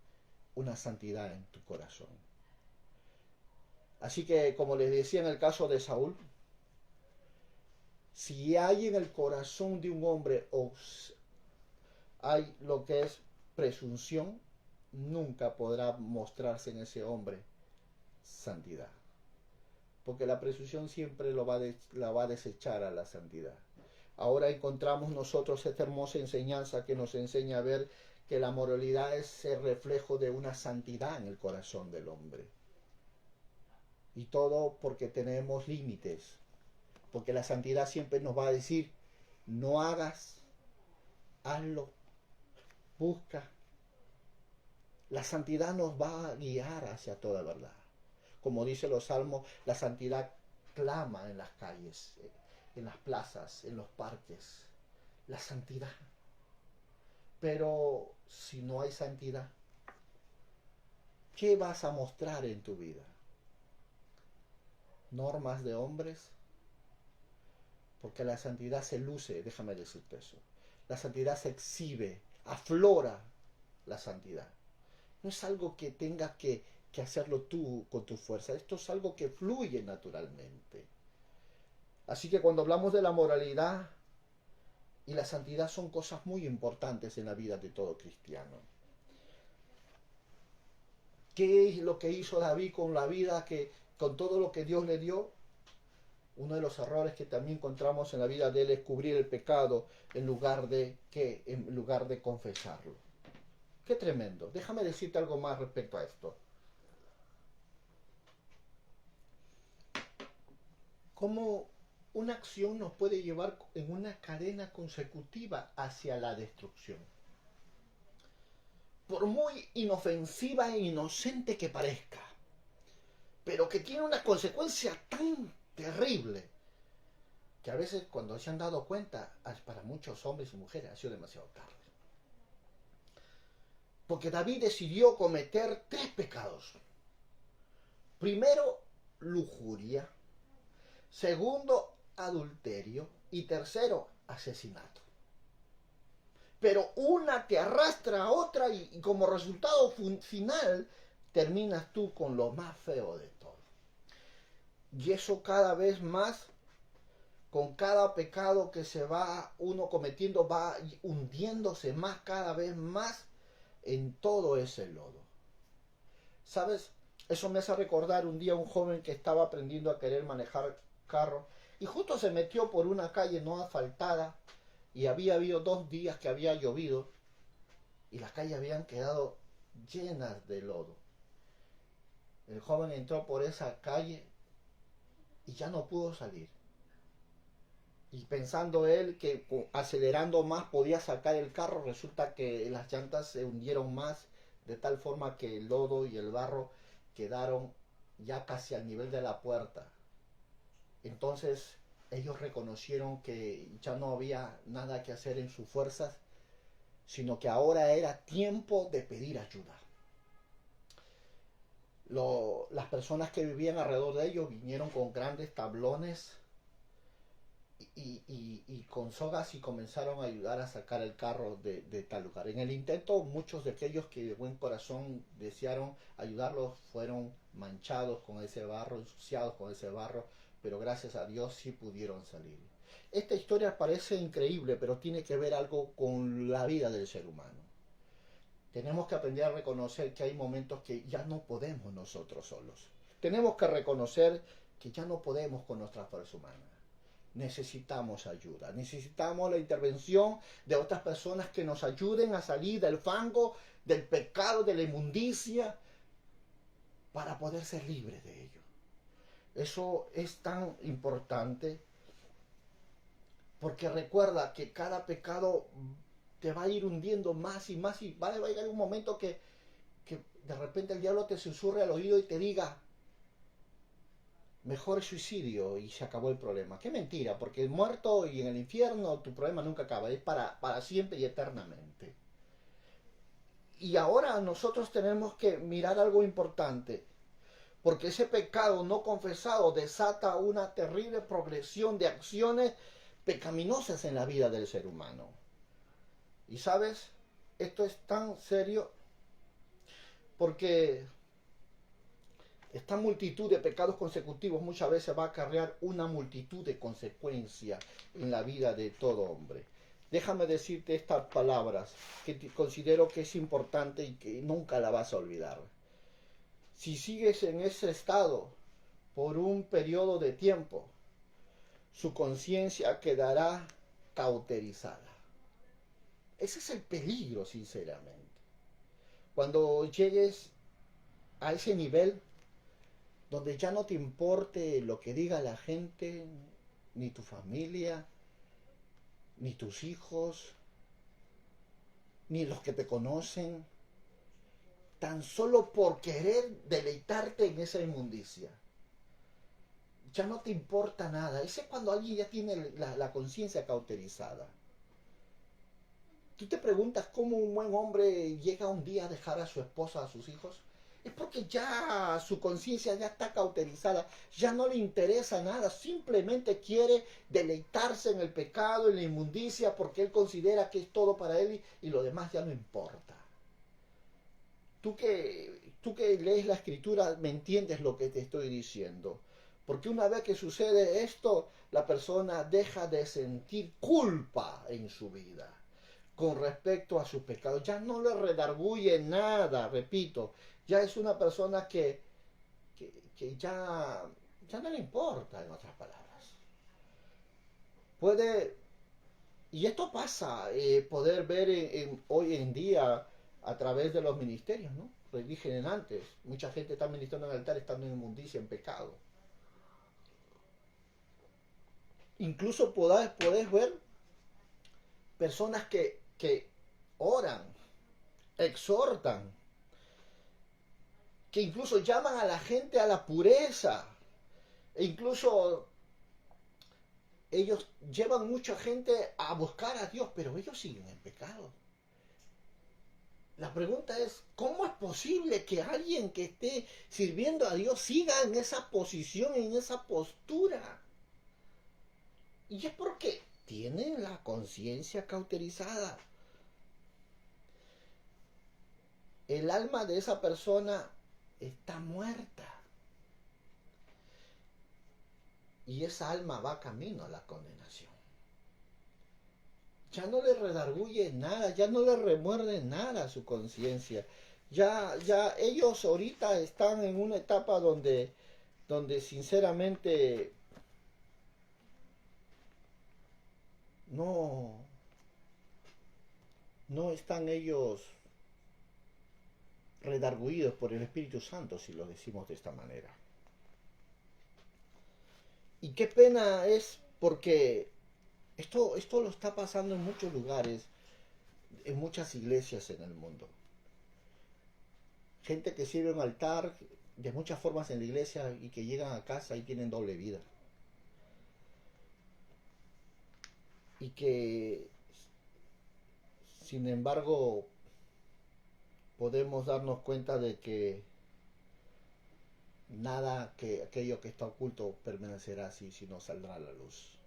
una santidad en tu corazón. Así que, como les decía en el caso de Saúl, si hay en el corazón de un hombre o hay lo que es presunción, nunca podrá mostrarse en ese hombre santidad. Porque la presunción siempre la va a desechar a la santidad. Ahora encontramos nosotros esta hermosa enseñanza que nos enseña a ver que la moralidad es el reflejo de una santidad en el corazón del hombre. Y todo porque tenemos límites. Porque la santidad siempre nos va a decir, no hagas, hazlo, busca. La santidad nos va a guiar hacia toda verdad. Como dice los salmos, la santidad clama en las calles, en las plazas, en los parques. La santidad. Pero si no hay santidad, ¿qué vas a mostrar en tu vida? ¿Normas de hombres? Porque la santidad se luce, déjame decirte eso. La santidad se exhibe, aflora la santidad. No es algo que tengas que hacerlo tú con tu fuerza. Esto es algo que fluye naturalmente. Así que cuando hablamos de la moralidad y la santidad son cosas muy importantes en la vida de todo cristiano. ¿Qué es lo que hizo David con la vida, con todo lo que Dios le dio? Uno de los errores que también encontramos en la vida de él es cubrir el pecado en lugar de confesarlo. Qué tremendo. Déjame decirte algo más respecto a esto. Cómo una acción nos puede llevar en una cadena consecutiva hacia la destrucción. Por muy inofensiva e inocente que parezca, pero que tiene una consecuencia tan terrible que a veces cuando se han dado cuenta, para muchos hombres y mujeres ha sido demasiado tarde. Porque David decidió cometer 3 pecados. Primero, lujuria. Segundo, adulterio. Y tercero, asesinato. Pero una te arrastra a otra y como resultado final terminas tú con lo más feo de todo. Y eso cada vez más, con cada pecado que se va uno cometiendo, va hundiéndose más, cada vez más en todo ese lodo. ¿Sabes? Eso me hace recordar un día un joven que estaba aprendiendo a querer manejar carro y justo se metió por una calle no asfaltada y había habido 2 días que había llovido y las calles habían quedado llenas de lodo. El joven entró por esa calle y ya no pudo salir. Y pensando él que acelerando más podía sacar el carro, resulta que las llantas se hundieron más, de tal forma que el lodo y el barro quedaron ya casi al nivel de la puerta. Entonces ellos reconocieron que ya no había nada que hacer en sus fuerzas, sino que ahora era tiempo de pedir ayuda. Las personas que vivían alrededor de ellos vinieron con grandes tablones y con sogas y comenzaron a ayudar a sacar el carro de tal lugar. En el intento, muchos de aquellos que de buen corazón desearon ayudarlos fueron manchados con ese barro, ensuciados con ese barro, pero gracias a Dios sí pudieron salir. Esta historia parece increíble, pero tiene que ver algo con la vida del ser humano. Tenemos que aprender a reconocer que hay momentos que ya no podemos nosotros solos. Tenemos que reconocer que ya no podemos con nuestra fuerza humana. Necesitamos ayuda, necesitamos la intervención de otras personas que nos ayuden a salir del fango, del pecado, de la inmundicia, para poder ser libres de ello. Eso es tan importante, porque recuerda que cada pecado te va a ir hundiendo más y más, y va a llegar un momento que de repente el diablo te susurre al oído y te diga: mejor el suicidio y se acabó el problema. Qué mentira, porque el muerto y en el infierno tu problema nunca acaba, es para siempre y eternamente. Y ahora nosotros tenemos que mirar algo importante, porque ese pecado no confesado desata una terrible progresión de acciones pecaminosas en la vida del ser humano. Y sabes, esto es tan serio porque esta multitud de pecados consecutivos muchas veces va a acarrear una multitud de consecuencias en la vida de todo hombre. Déjame decirte estas palabras que considero que es importante y que nunca la vas a olvidar. Si sigues en ese estado por un periodo de tiempo, su conciencia quedará cauterizada. Ese es el peligro, sinceramente. Cuando llegues a ese nivel donde ya no te importe lo que diga la gente, ni tu familia, ni tus hijos, ni los que te conocen, tan solo por querer deleitarte en esa inmundicia. Ya no te importa nada. Ese es cuando alguien ya tiene la conciencia cauterizada. Tú te preguntas cómo un buen hombre llega un día a dejar a su esposa, a sus hijos. Es porque ya su conciencia ya está cauterizada, ya no le interesa nada, simplemente quiere deleitarse en el pecado, en la inmundicia, porque él considera que es todo para él y lo demás ya no importa. Tú que lees la escritura, me entiendes lo que te estoy diciendo. Porque una vez que sucede esto, la persona deja de sentir culpa en su vida con respecto a sus pecados. Ya no le redarguye nada, repito. Ya es una persona que ya no le importa, en otras palabras. Puede, y esto pasa, poder ver hoy en día a través de los ministerios, ¿no? Lo dije antes, mucha gente está ministrando en el altar estando en inmundicia, en pecado. Incluso podés ver personas que oran, exhortan, que incluso llaman a la gente a la pureza, e incluso ellos llevan mucha gente a buscar a Dios, pero ellos siguen en pecado. La pregunta es, ¿cómo es posible que alguien que esté sirviendo a Dios siga en esa posición, en esa postura? Y es porque tienen la conciencia cauterizada. El alma de esa persona está muerta. Y esa alma va camino a la condenación. Ya no le redarguye nada, ya no le remuerde nada a su conciencia. Ya ellos ahorita están en una etapa donde sinceramente no, no están ellos redarguidos por el Espíritu Santo, si lo decimos de esta manera. Y qué pena es porque esto lo está pasando en muchos lugares, en muchas iglesias en el mundo. Gente que sirve un altar de muchas formas en la iglesia y que llegan a casa y tienen doble vida. Y que, sin embargo, podemos darnos cuenta de que nada que aquello que está oculto permanecerá así, sino saldrá a la luz.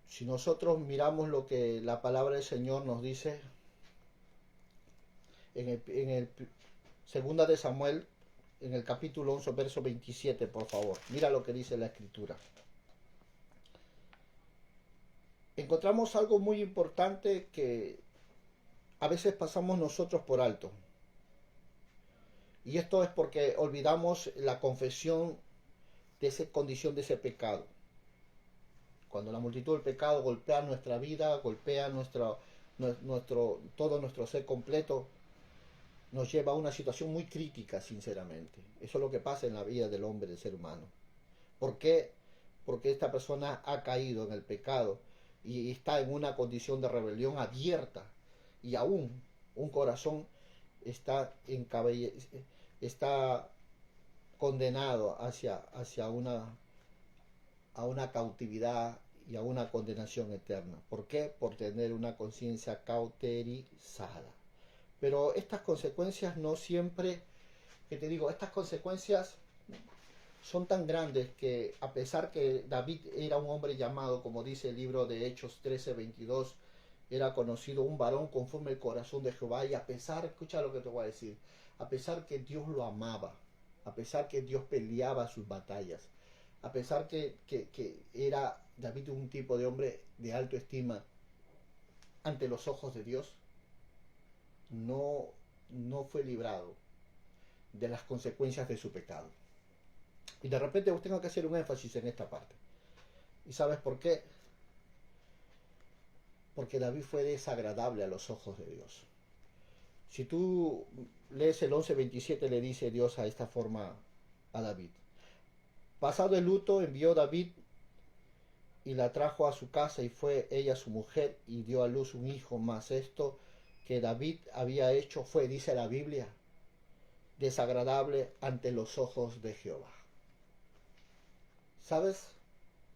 Si nosotros miramos lo que la palabra del Señor nos dice en el segunda de Samuel, en el capítulo 11, verso 27, por favor. Mira lo que dice la escritura. Encontramos algo muy importante que a veces pasamos nosotros por alto. Y esto es porque olvidamos la confesión de esa condición, de ese pecado. Cuando la multitud del pecado golpea nuestra vida, golpea todo nuestro ser completo, nos lleva a una situación muy crítica, sinceramente. Eso es lo que pasa en la vida del hombre, del ser humano. ¿Por qué? Porque esta persona ha caído en el pecado y está en una condición de rebelión abierta y aún un corazón está condenado a una cautividad y a una condenación eterna. ¿Por qué? Por tener una conciencia cauterizada. Pero estas consecuencias no siempre, que te digo, estas consecuencias son tan grandes que a pesar que David era un hombre llamado, como dice el libro de Hechos 13:22, era conocido un varón conforme el corazón de Jehová, y a pesar, escucha lo que te voy a decir, a pesar que Dios lo amaba, a pesar que Dios peleaba sus batallas, a pesar que era David un tipo de hombre de alta estima ante los ojos de Dios, no fue librado de las consecuencias de su pecado. Y de repente tengo que hacer un énfasis en esta parte. ¿Y sabes por qué? Porque David fue desagradable a los ojos de Dios. Si tú lees el 11:27, le dice Dios a esta forma a David. Pasado el luto, envió David y la trajo a su casa, y fue ella su mujer y dio a luz un hijo. Mas esto que David había hecho fue, dice la Biblia, desagradable ante los ojos de Jehová. ¿Sabes?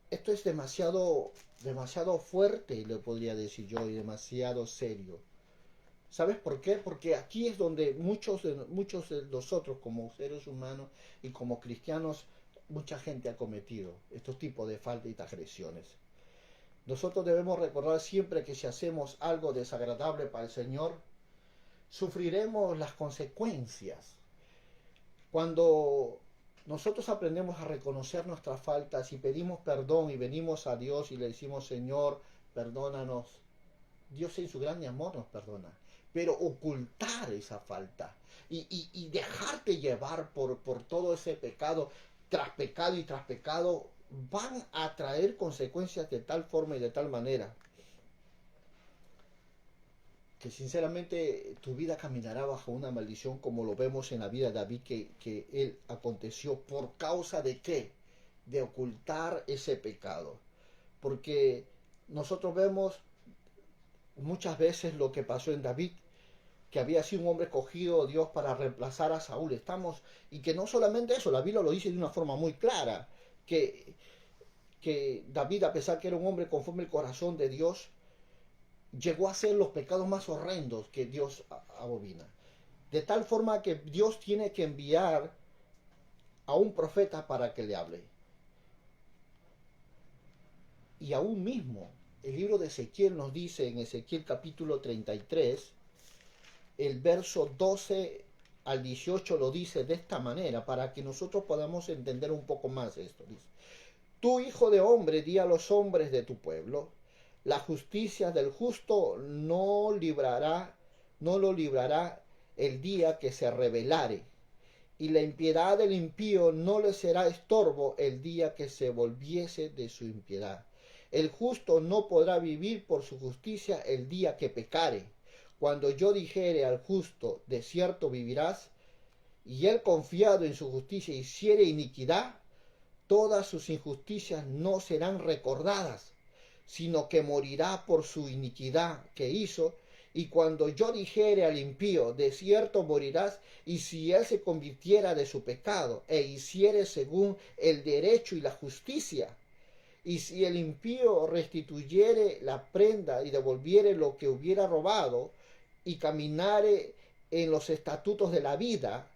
Esto es demasiado fuerte, le podría decir yo, y demasiado serio. ¿Sabes por qué? Porque aquí es donde muchos de nosotros como seres humanos y como cristianos, mucha gente ha cometido estos tipos de faltas y transgresiones. Nosotros debemos recordar siempre que si hacemos algo desagradable para el Señor, sufriremos las consecuencias. Cuando nosotros aprendemos a reconocer nuestras faltas y pedimos perdón y venimos a Dios y le decimos, Señor, perdónanos, Dios en su gran amor nos perdona. Pero ocultar esa falta y dejarte llevar por todo ese pecado, tras pecado, van a traer consecuencias de tal forma y de tal manera que sinceramente tu vida caminará bajo una maldición como lo vemos en la vida de David que él aconteció por causa de qué, de ocultar ese pecado, porque nosotros vemos muchas veces lo que pasó en David, que había sido un hombre escogido Dios para reemplazar a Saúl. Y que no solamente eso, la Biblia lo dice de una forma muy clara, que David, a pesar que era un hombre conforme el corazón de Dios, llegó a hacer los pecados más horrendos que Dios abomina. De tal forma que Dios tiene que enviar a un profeta para que le hable. Y aún mismo, el libro de Ezequiel nos dice en Ezequiel capítulo 33, el verso 12 al 18 lo dice de esta manera, para que nosotros podamos entender un poco más esto. Dice, tú, hijo de hombre, di a los hombres de tu pueblo, la justicia del justo no lo librará el día que se rebelare, y la impiedad del impío no le será estorbo el día que se volviese de su impiedad. El justo no podrá vivir por su justicia el día que pecare. Cuando yo dijere al justo, de cierto vivirás, y él confiado en su justicia hiciere iniquidad, todas sus injusticias no serán recordadas, sino que morirá por su iniquidad que hizo. Y cuando yo dijere al impío, de cierto morirás, y si él se convirtiera de su pecado, e hiciere según el derecho y la justicia, y si el impío restituyere la prenda y devolviere lo que hubiera robado, y caminare en los estatutos de la vida,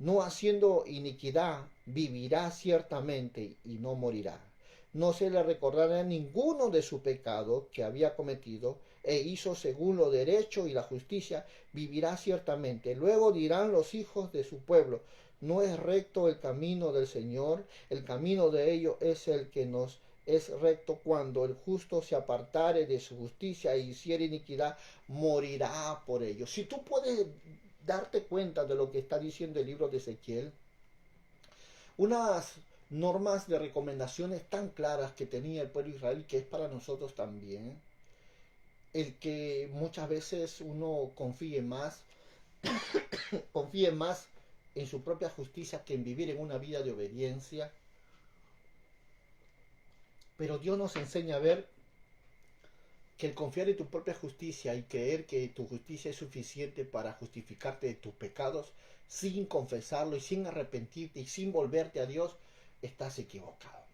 no haciendo iniquidad, vivirá ciertamente y no morirá. No se le recordará ninguno de su pecado que había cometido, e hizo según lo derecho y la justicia, vivirá ciertamente. Luego dirán los hijos de su pueblo, no es recto el camino del Señor, el camino de ellos es el que nos es recto. Cuando el justo se apartare de su justicia e hiciere iniquidad, morirá por ello. Si tú puedes darte cuenta de lo que está diciendo el libro de Ezequiel, unas normas de recomendaciones tan claras que tenía el pueblo de Israel, que es para nosotros también, el que muchas veces uno confíe más en su propia justicia que en vivir en una vida de obediencia. Pero Dios nos enseña a ver que el confiar en tu propia justicia y creer que tu justicia es suficiente para justificarte de tus pecados sin confesarlo y sin arrepentirte y sin volverte a Dios, estás equivocado.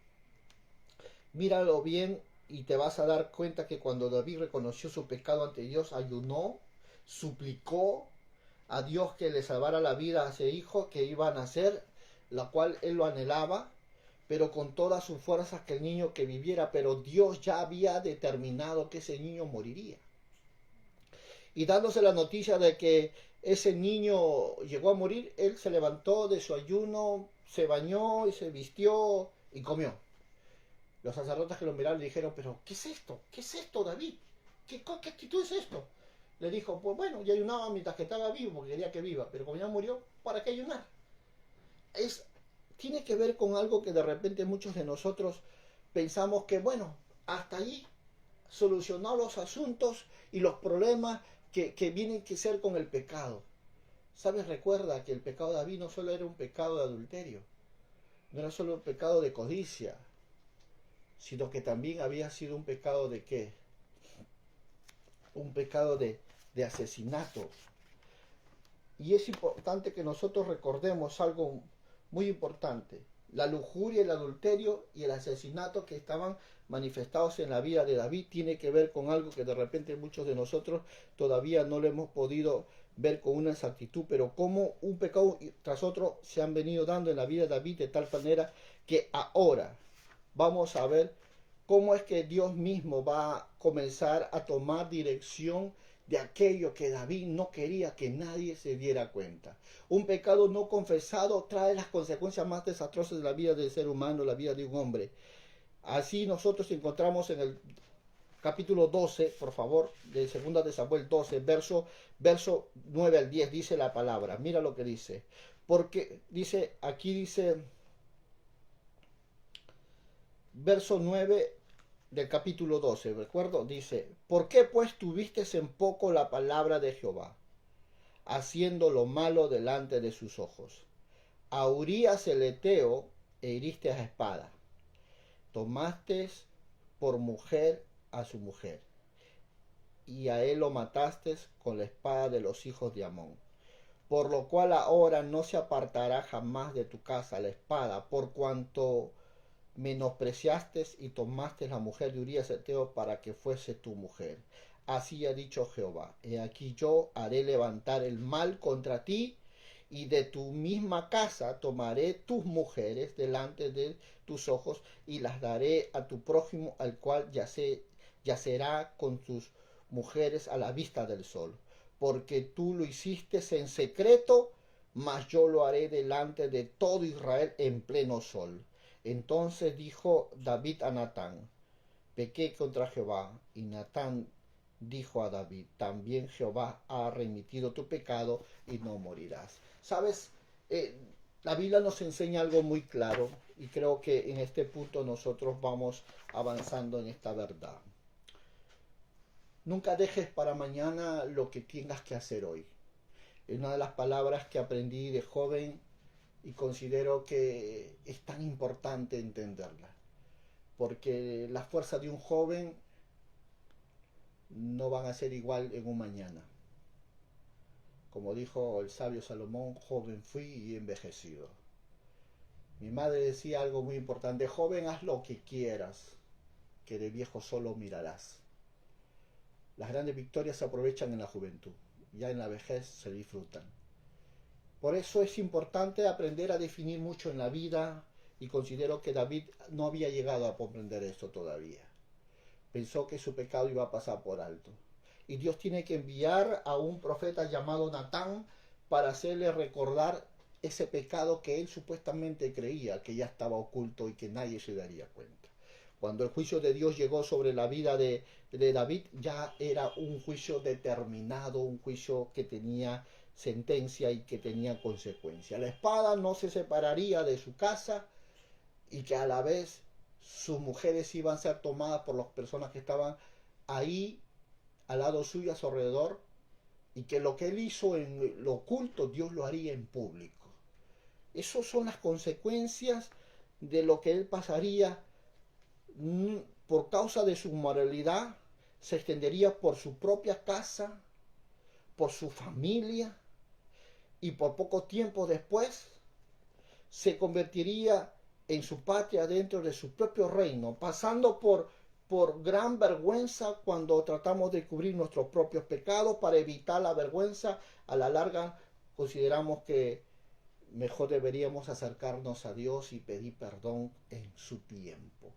Míralo bien y te vas a dar cuenta que cuando David reconoció su pecado ante Dios, ayunó, suplicó a Dios que le salvara la vida a ese hijo que iba a nacer, la cual él lo anhelaba, pero con todas sus fuerzas que el niño que viviera, pero Dios ya había determinado que ese niño moriría. Y dándose la noticia de que ese niño llegó a morir, él se levantó de su ayuno, se bañó y se vistió y comió. Los sacerdotes que lo miraron le dijeron, pero ¿qué es esto? ¿Qué es esto, David? ¿Qué actitud es esto? Le dijo, pues bueno, yo ayunaba mientras que estaba vivo porque quería que viva, pero como ya murió, ¿para qué ayunar? Tiene que ver con algo que de repente muchos de nosotros pensamos que, bueno, hasta ahí solucionar los asuntos y los problemas que vienen que ser con el pecado. ¿Sabes? Recuerda que el pecado de David no solo era un pecado de adulterio, no era solo un pecado de codicia, sino que también había sido un pecado de ¿qué? Un pecado de asesinato. Y es importante que nosotros recordemos algo muy importante. La lujuria, el adulterio y el asesinato que estaban manifestados en la vida de David tiene que ver con algo que de repente muchos de nosotros todavía no lo hemos podido ver con una exactitud, pero como un pecado tras otro se han venido dando en la vida de David de tal manera que ahora vamos a ver cómo es que Dios mismo va a comenzar a tomar dirección de aquello que David no quería que nadie se diera cuenta. Un pecado no confesado trae las consecuencias más desastrosas de la vida del ser humano, la vida de un hombre. Así nosotros encontramos en el capítulo 12, por favor, de 2 de Samuel 12, verso 9 al 10, dice la palabra. Mira lo que dice. Porque dice, aquí dice, verso 9 del capítulo 12, ¿recuerdo? Dice, ¿por qué pues tuviste en poco la palabra de Jehová, haciendo lo malo delante de sus ojos? A Urías el Eteo heriste a espada, tomaste por mujer a su mujer, y a él lo mataste con la espada de los hijos de Amón. Por lo cual ahora no se apartará jamás de tu casa la espada, por cuanto menospreciaste y tomaste la mujer de Urías Eteo para que fuese tu mujer. Así ha dicho Jehová, he aquí yo haré levantar el mal contra ti, y de tu misma casa tomaré tus mujeres delante de tus ojos, y las daré a tu prójimo, al cual yacerá con sus mujeres a la vista del sol. Porque tú lo hiciste en secreto, mas yo lo haré delante de todo Israel en pleno sol. Entonces dijo David a Natán, pequé contra Jehová. Y Natán dijo a David, también Jehová ha remitido tu pecado y no morirás. ¿Sabes? La Biblia nos enseña algo muy claro y creo que en este punto nosotros vamos avanzando en esta verdad. Nunca dejes para mañana lo que tengas que hacer hoy. Es una de las palabras que aprendí de joven y considero que es tan importante entenderla, porque la fuerza de un joven no van a ser igual en un mañana. Como dijo el sabio Salomón, joven fui y envejecido. Mi madre decía algo muy importante, joven haz lo que quieras, que de viejo solo mirarás. Las grandes victorias se aprovechan en la juventud, ya en la vejez se disfrutan. Por eso es importante aprender a definir mucho en la vida y considero que David no había llegado a comprender esto todavía. Pensó que su pecado iba a pasar por alto. Y Dios tiene que enviar a un profeta llamado Natán para hacerle recordar ese pecado que él supuestamente creía que ya estaba oculto y que nadie se daría cuenta. Cuando el juicio de Dios llegó sobre la vida de David, ya era un juicio determinado, un juicio que tenía sentencia y que tenía consecuencia. La espada no se separaría de su casa y que a la vez sus mujeres iban a ser tomadas por las personas que estaban ahí al lado suyo, a su alrededor, y que lo que él hizo en lo oculto, Dios lo haría en público. Esas son las consecuencias de lo que él pasaría por causa de su moralidad, se extendería por su propia casa, por su familia, y por poco tiempo después se convertiría en su patria dentro de su propio reino, pasando por gran vergüenza cuando tratamos de cubrir nuestros propios pecados. Para evitar la vergüenza, a la larga consideramos que mejor deberíamos acercarnos a Dios y pedir perdón en su tiempo,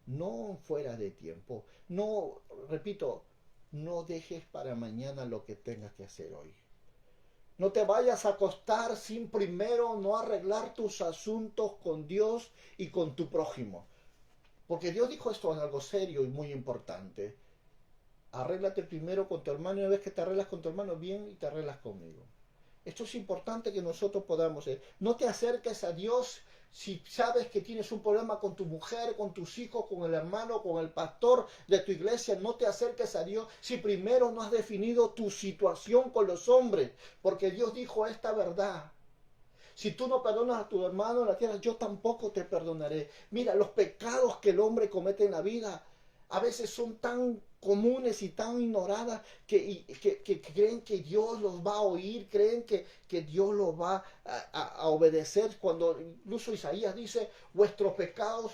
no fuera de tiempo. No, repito, no dejes para mañana lo que tengas que hacer hoy. No te vayas a acostar sin primero no arreglar tus asuntos con Dios y con tu prójimo. Porque Dios dijo esto en algo serio y muy importante. Arréglate primero con tu hermano y una vez que te arreglas con tu hermano bien y te arreglas conmigo. Esto es importante que nosotros podamos hacer. No te acerques a Dios si sabes que tienes un problema con tu mujer, con tus hijos, con el hermano, con el pastor de tu iglesia. No te acerques a Dios si primero no has definido tu situación con los hombres. Porque Dios dijo esta verdad. Si tú no perdonas a tu hermano en la tierra, yo tampoco te perdonaré. Mira, los pecados que el hombre comete en la vida a veces son tan comunes y tan ignoradas que creen que Dios los va a oír, creen que Dios los va a obedecer, cuando incluso Isaías dice, vuestros pecados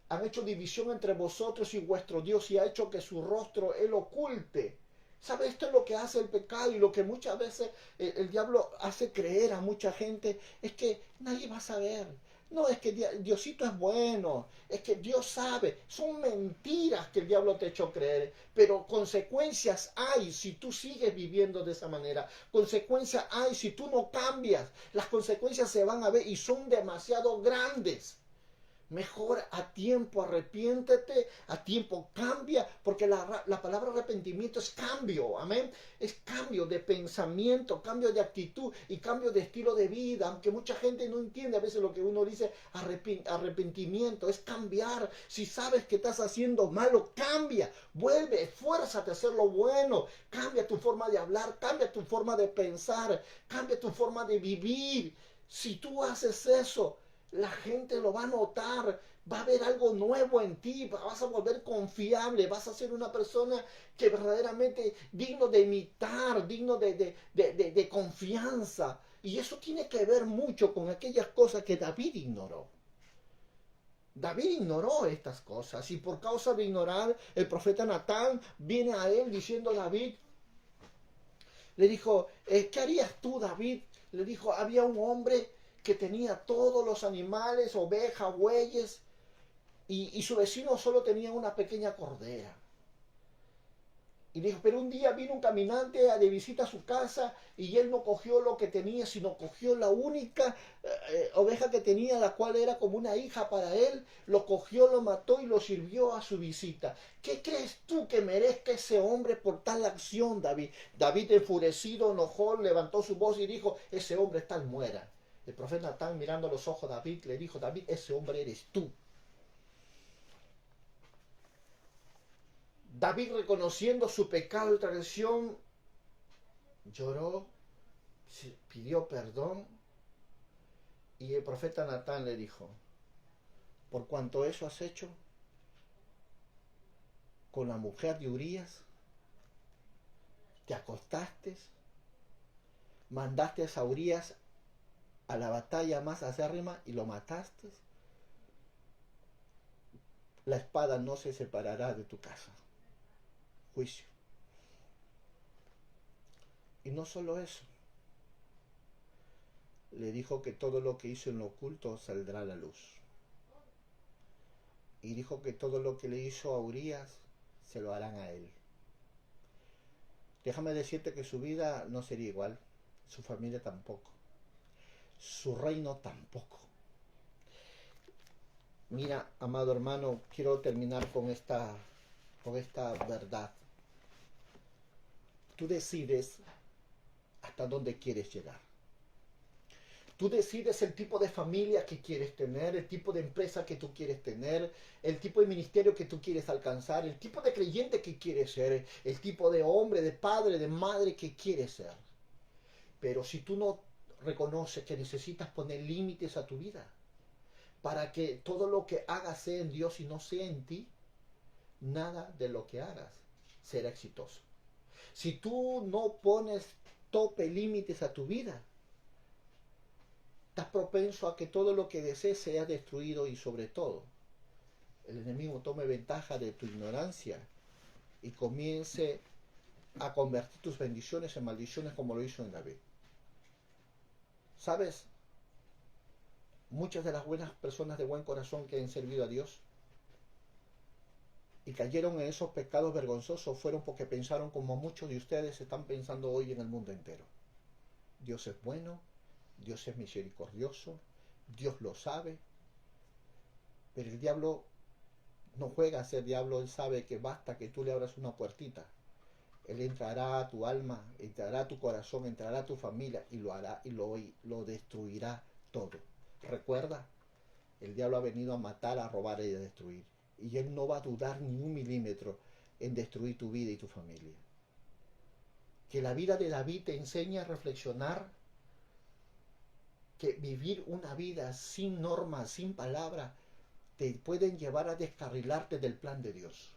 han hecho división entre vosotros y vuestro Dios y ha hecho que su rostro él oculte. ¿Sabe? Esto es lo que hace el pecado y lo que muchas veces el diablo hace creer a mucha gente es que nadie va a saber. No, es que Diosito es bueno, es que Dios sabe. Son mentiras que el diablo te ha hecho creer, pero consecuencias hay si tú sigues viviendo de esa manera. Consecuencias hay si tú no cambias. Las consecuencias se van a ver y son demasiado grandes. Mejor a tiempo arrepiéntete, a tiempo cambia, porque la palabra arrepentimiento es cambio, amén. Es cambio de pensamiento, cambio de actitud y cambio de estilo de vida. Aunque mucha gente no entiende a veces lo que uno dice, arrepentimiento es cambiar. Si sabes que estás haciendo malo, cambia, vuelve, esfuérzate a hacer lo bueno. Cambia tu forma de hablar, cambia tu forma de pensar, cambia tu forma de vivir. Si tú haces eso, la gente lo va a notar, va a ver algo nuevo en ti, vas a volver confiable, vas a ser una persona que verdaderamente digno de imitar, digno de confianza. Y eso tiene que ver mucho con aquellas cosas que David ignoró. David ignoró estas cosas y por causa de ignorar, el profeta Natán viene a él diciendo a David, le dijo, ¿qué harías tú, David? Le dijo, había un hombre que tenía todos los animales, ovejas, bueyes, y su vecino solo tenía una pequeña cordera. Y dijo, pero un día vino un caminante de visita a su casa y él no cogió lo que tenía, sino cogió la única oveja que tenía, la cual era como una hija para él, lo cogió, lo mató y lo sirvió a su visita. ¿Qué crees tú que merezca ese hombre por tal acción, David? David enfurecido, enojó, levantó su voz y dijo, ese hombre está muera. El profeta Natán, mirando a los ojos de David, le dijo, David, ese hombre eres tú. David, reconociendo su pecado y transgresión, lloró, pidió perdón, y el profeta Natán le dijo, por cuanto eso has hecho con la mujer de Urías, te acostaste, mandaste a Urías a la batalla más acérrima y lo mataste, la espada no se separará de tu casa. Juicio. Y no solo eso, le dijo que todo lo que hizo en lo oculto saldrá a la luz. Y dijo que todo lo que le hizo a Urías se lo harán a él. Déjame decirte que su vida no sería igual, su familia tampoco, su reino tampoco. Mira, amado hermano, quiero terminar con esta verdad. Tú decides hasta dónde quieres llegar. Tú decides el tipo de familia que quieres tener, el tipo de empresa que tú quieres tener, el tipo de ministerio que tú quieres alcanzar, el tipo de creyente que quieres ser, el tipo de hombre, de padre, de madre que quieres ser. Pero si tú no reconoces que necesitas poner límites a tu vida para que todo lo que hagas sea en Dios y no sea en ti, nada de lo que hagas será exitoso. Si tú no pones tope, límites a tu vida, estás propenso a que todo lo que desees sea destruido y sobre todo el enemigo tome ventaja de tu ignorancia y comience a convertir tus bendiciones en maldiciones como lo hizo en David. ¿Sabes? Muchas de las buenas personas de buen corazón que han servido a Dios y cayeron en esos pecados vergonzosos fueron porque pensaron como muchos de ustedes están pensando hoy en el mundo entero. Dios es bueno, Dios es misericordioso, Dios lo sabe, pero el diablo no juega a ser diablo, él sabe que basta que tú le abras una puertita. Él entrará a tu alma, entrará a tu corazón, entrará a tu familia y lo hará y lo destruirá todo. Recuerda, el diablo ha venido a matar, a robar y a destruir. Y él no va a dudar ni un milímetro en destruir tu vida y tu familia. Que la vida de David te enseñe a reflexionar que vivir una vida sin normas, sin palabra, te pueden llevar a descarrilarte del plan de Dios.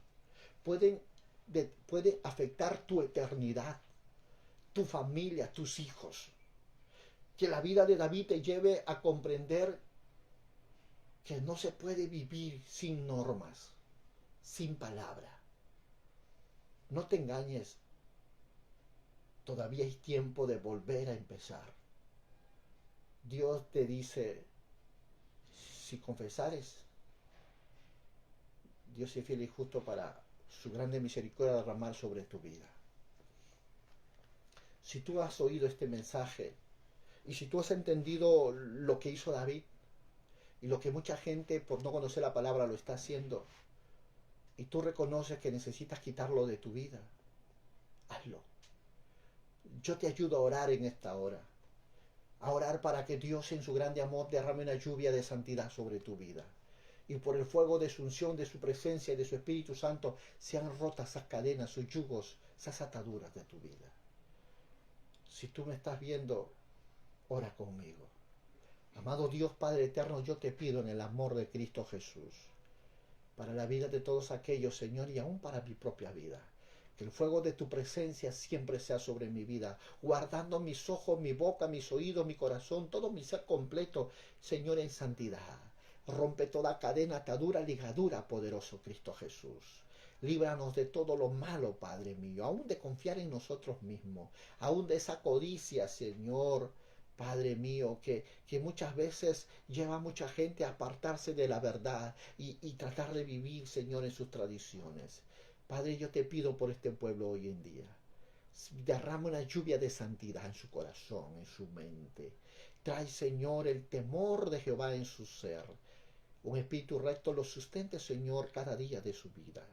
pueden, pueden afectar tu eternidad, tu familia, tus hijos. Que la vida de David te lleve a comprender que no se puede vivir sin normas, sin palabra. No te engañes, todavía hay tiempo de volver a empezar. Dios te dice, si confesares, Dios es fiel y justo para su grande misericordia derramar sobre tu vida. Si tú has oído este mensaje y si tú has entendido lo que hizo David y lo que mucha gente por no conocer la palabra lo está haciendo, y tú reconoces que necesitas quitarlo de tu vida, hazlo. Yo te ayudo a orar en esta hora, a orar para que Dios en su grande amor derrame una lluvia de santidad sobre tu vida. Y por el fuego de su unción, de su presencia y de su Espíritu Santo, sean rotas esas cadenas, sus yugos, esas ataduras de tu vida. Si tú me estás viendo, ora conmigo. Amado Dios Padre Eterno, yo te pido en el amor de Cristo Jesús, para la vida de todos aquellos, Señor, y aún para mi propia vida, que el fuego de tu presencia siempre sea sobre mi vida, guardando mis ojos, mi boca, mis oídos, mi corazón, todo mi ser completo, Señor, en santidad. Rompe toda cadena, atadura, ligadura, poderoso Cristo Jesús. Líbranos de todo lo malo, Padre mío, aún de confiar en nosotros mismos, aún de esa codicia, Señor, Padre mío, que muchas veces lleva a mucha gente a apartarse de la verdad y tratar de vivir, Señor, en sus tradiciones. Padre, yo te pido por este pueblo hoy en día. Derrama una lluvia de santidad en su corazón, en su mente. Trae, Señor, el temor de Jehová en su ser. Un espíritu recto los sustente, Señor, cada día de su vida.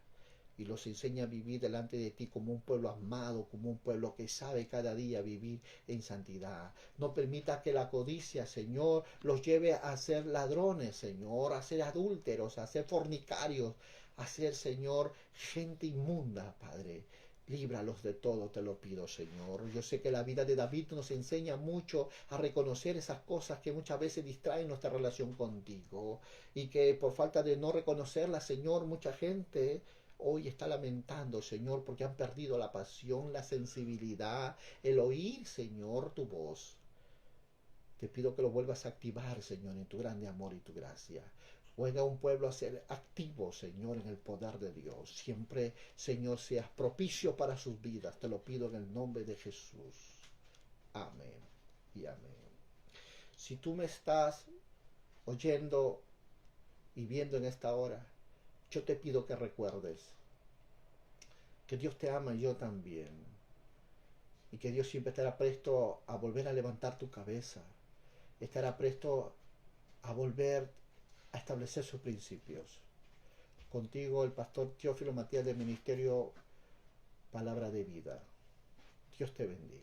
Y los enseña a vivir delante de ti como un pueblo amado, como un pueblo que sabe cada día vivir en santidad. No permita que la codicia, Señor, los lleve a ser ladrones, Señor, a ser adúlteros, a ser fornicarios, a ser, Señor, gente inmunda, Padre. Líbralos de todo, te lo pido, Señor. Yo sé que la vida de David nos enseña mucho a reconocer esas cosas que muchas veces distraen nuestra relación contigo y que por falta de no reconocerlas, Señor, mucha gente hoy está lamentando, Señor, porque han perdido la pasión, la sensibilidad, el oír, Señor, tu voz. Te pido que lo vuelvas a activar, Señor, en tu grande amor y tu gracia. Juega un pueblo a ser activo, Señor, en el poder de Dios. Siempre, Señor, seas propicio para sus vidas. Te lo pido en el nombre de Jesús. Amén y amén. Si tú me estás oyendo y viendo en esta hora, yo te pido que recuerdes que Dios te ama y yo también. Y que Dios siempre estará presto a volver a levantar tu cabeza. Estará presto a volver a establecer sus principios. Contigo el pastor Teófilo Matías del Ministerio Palabra de Vida. Dios te bendiga.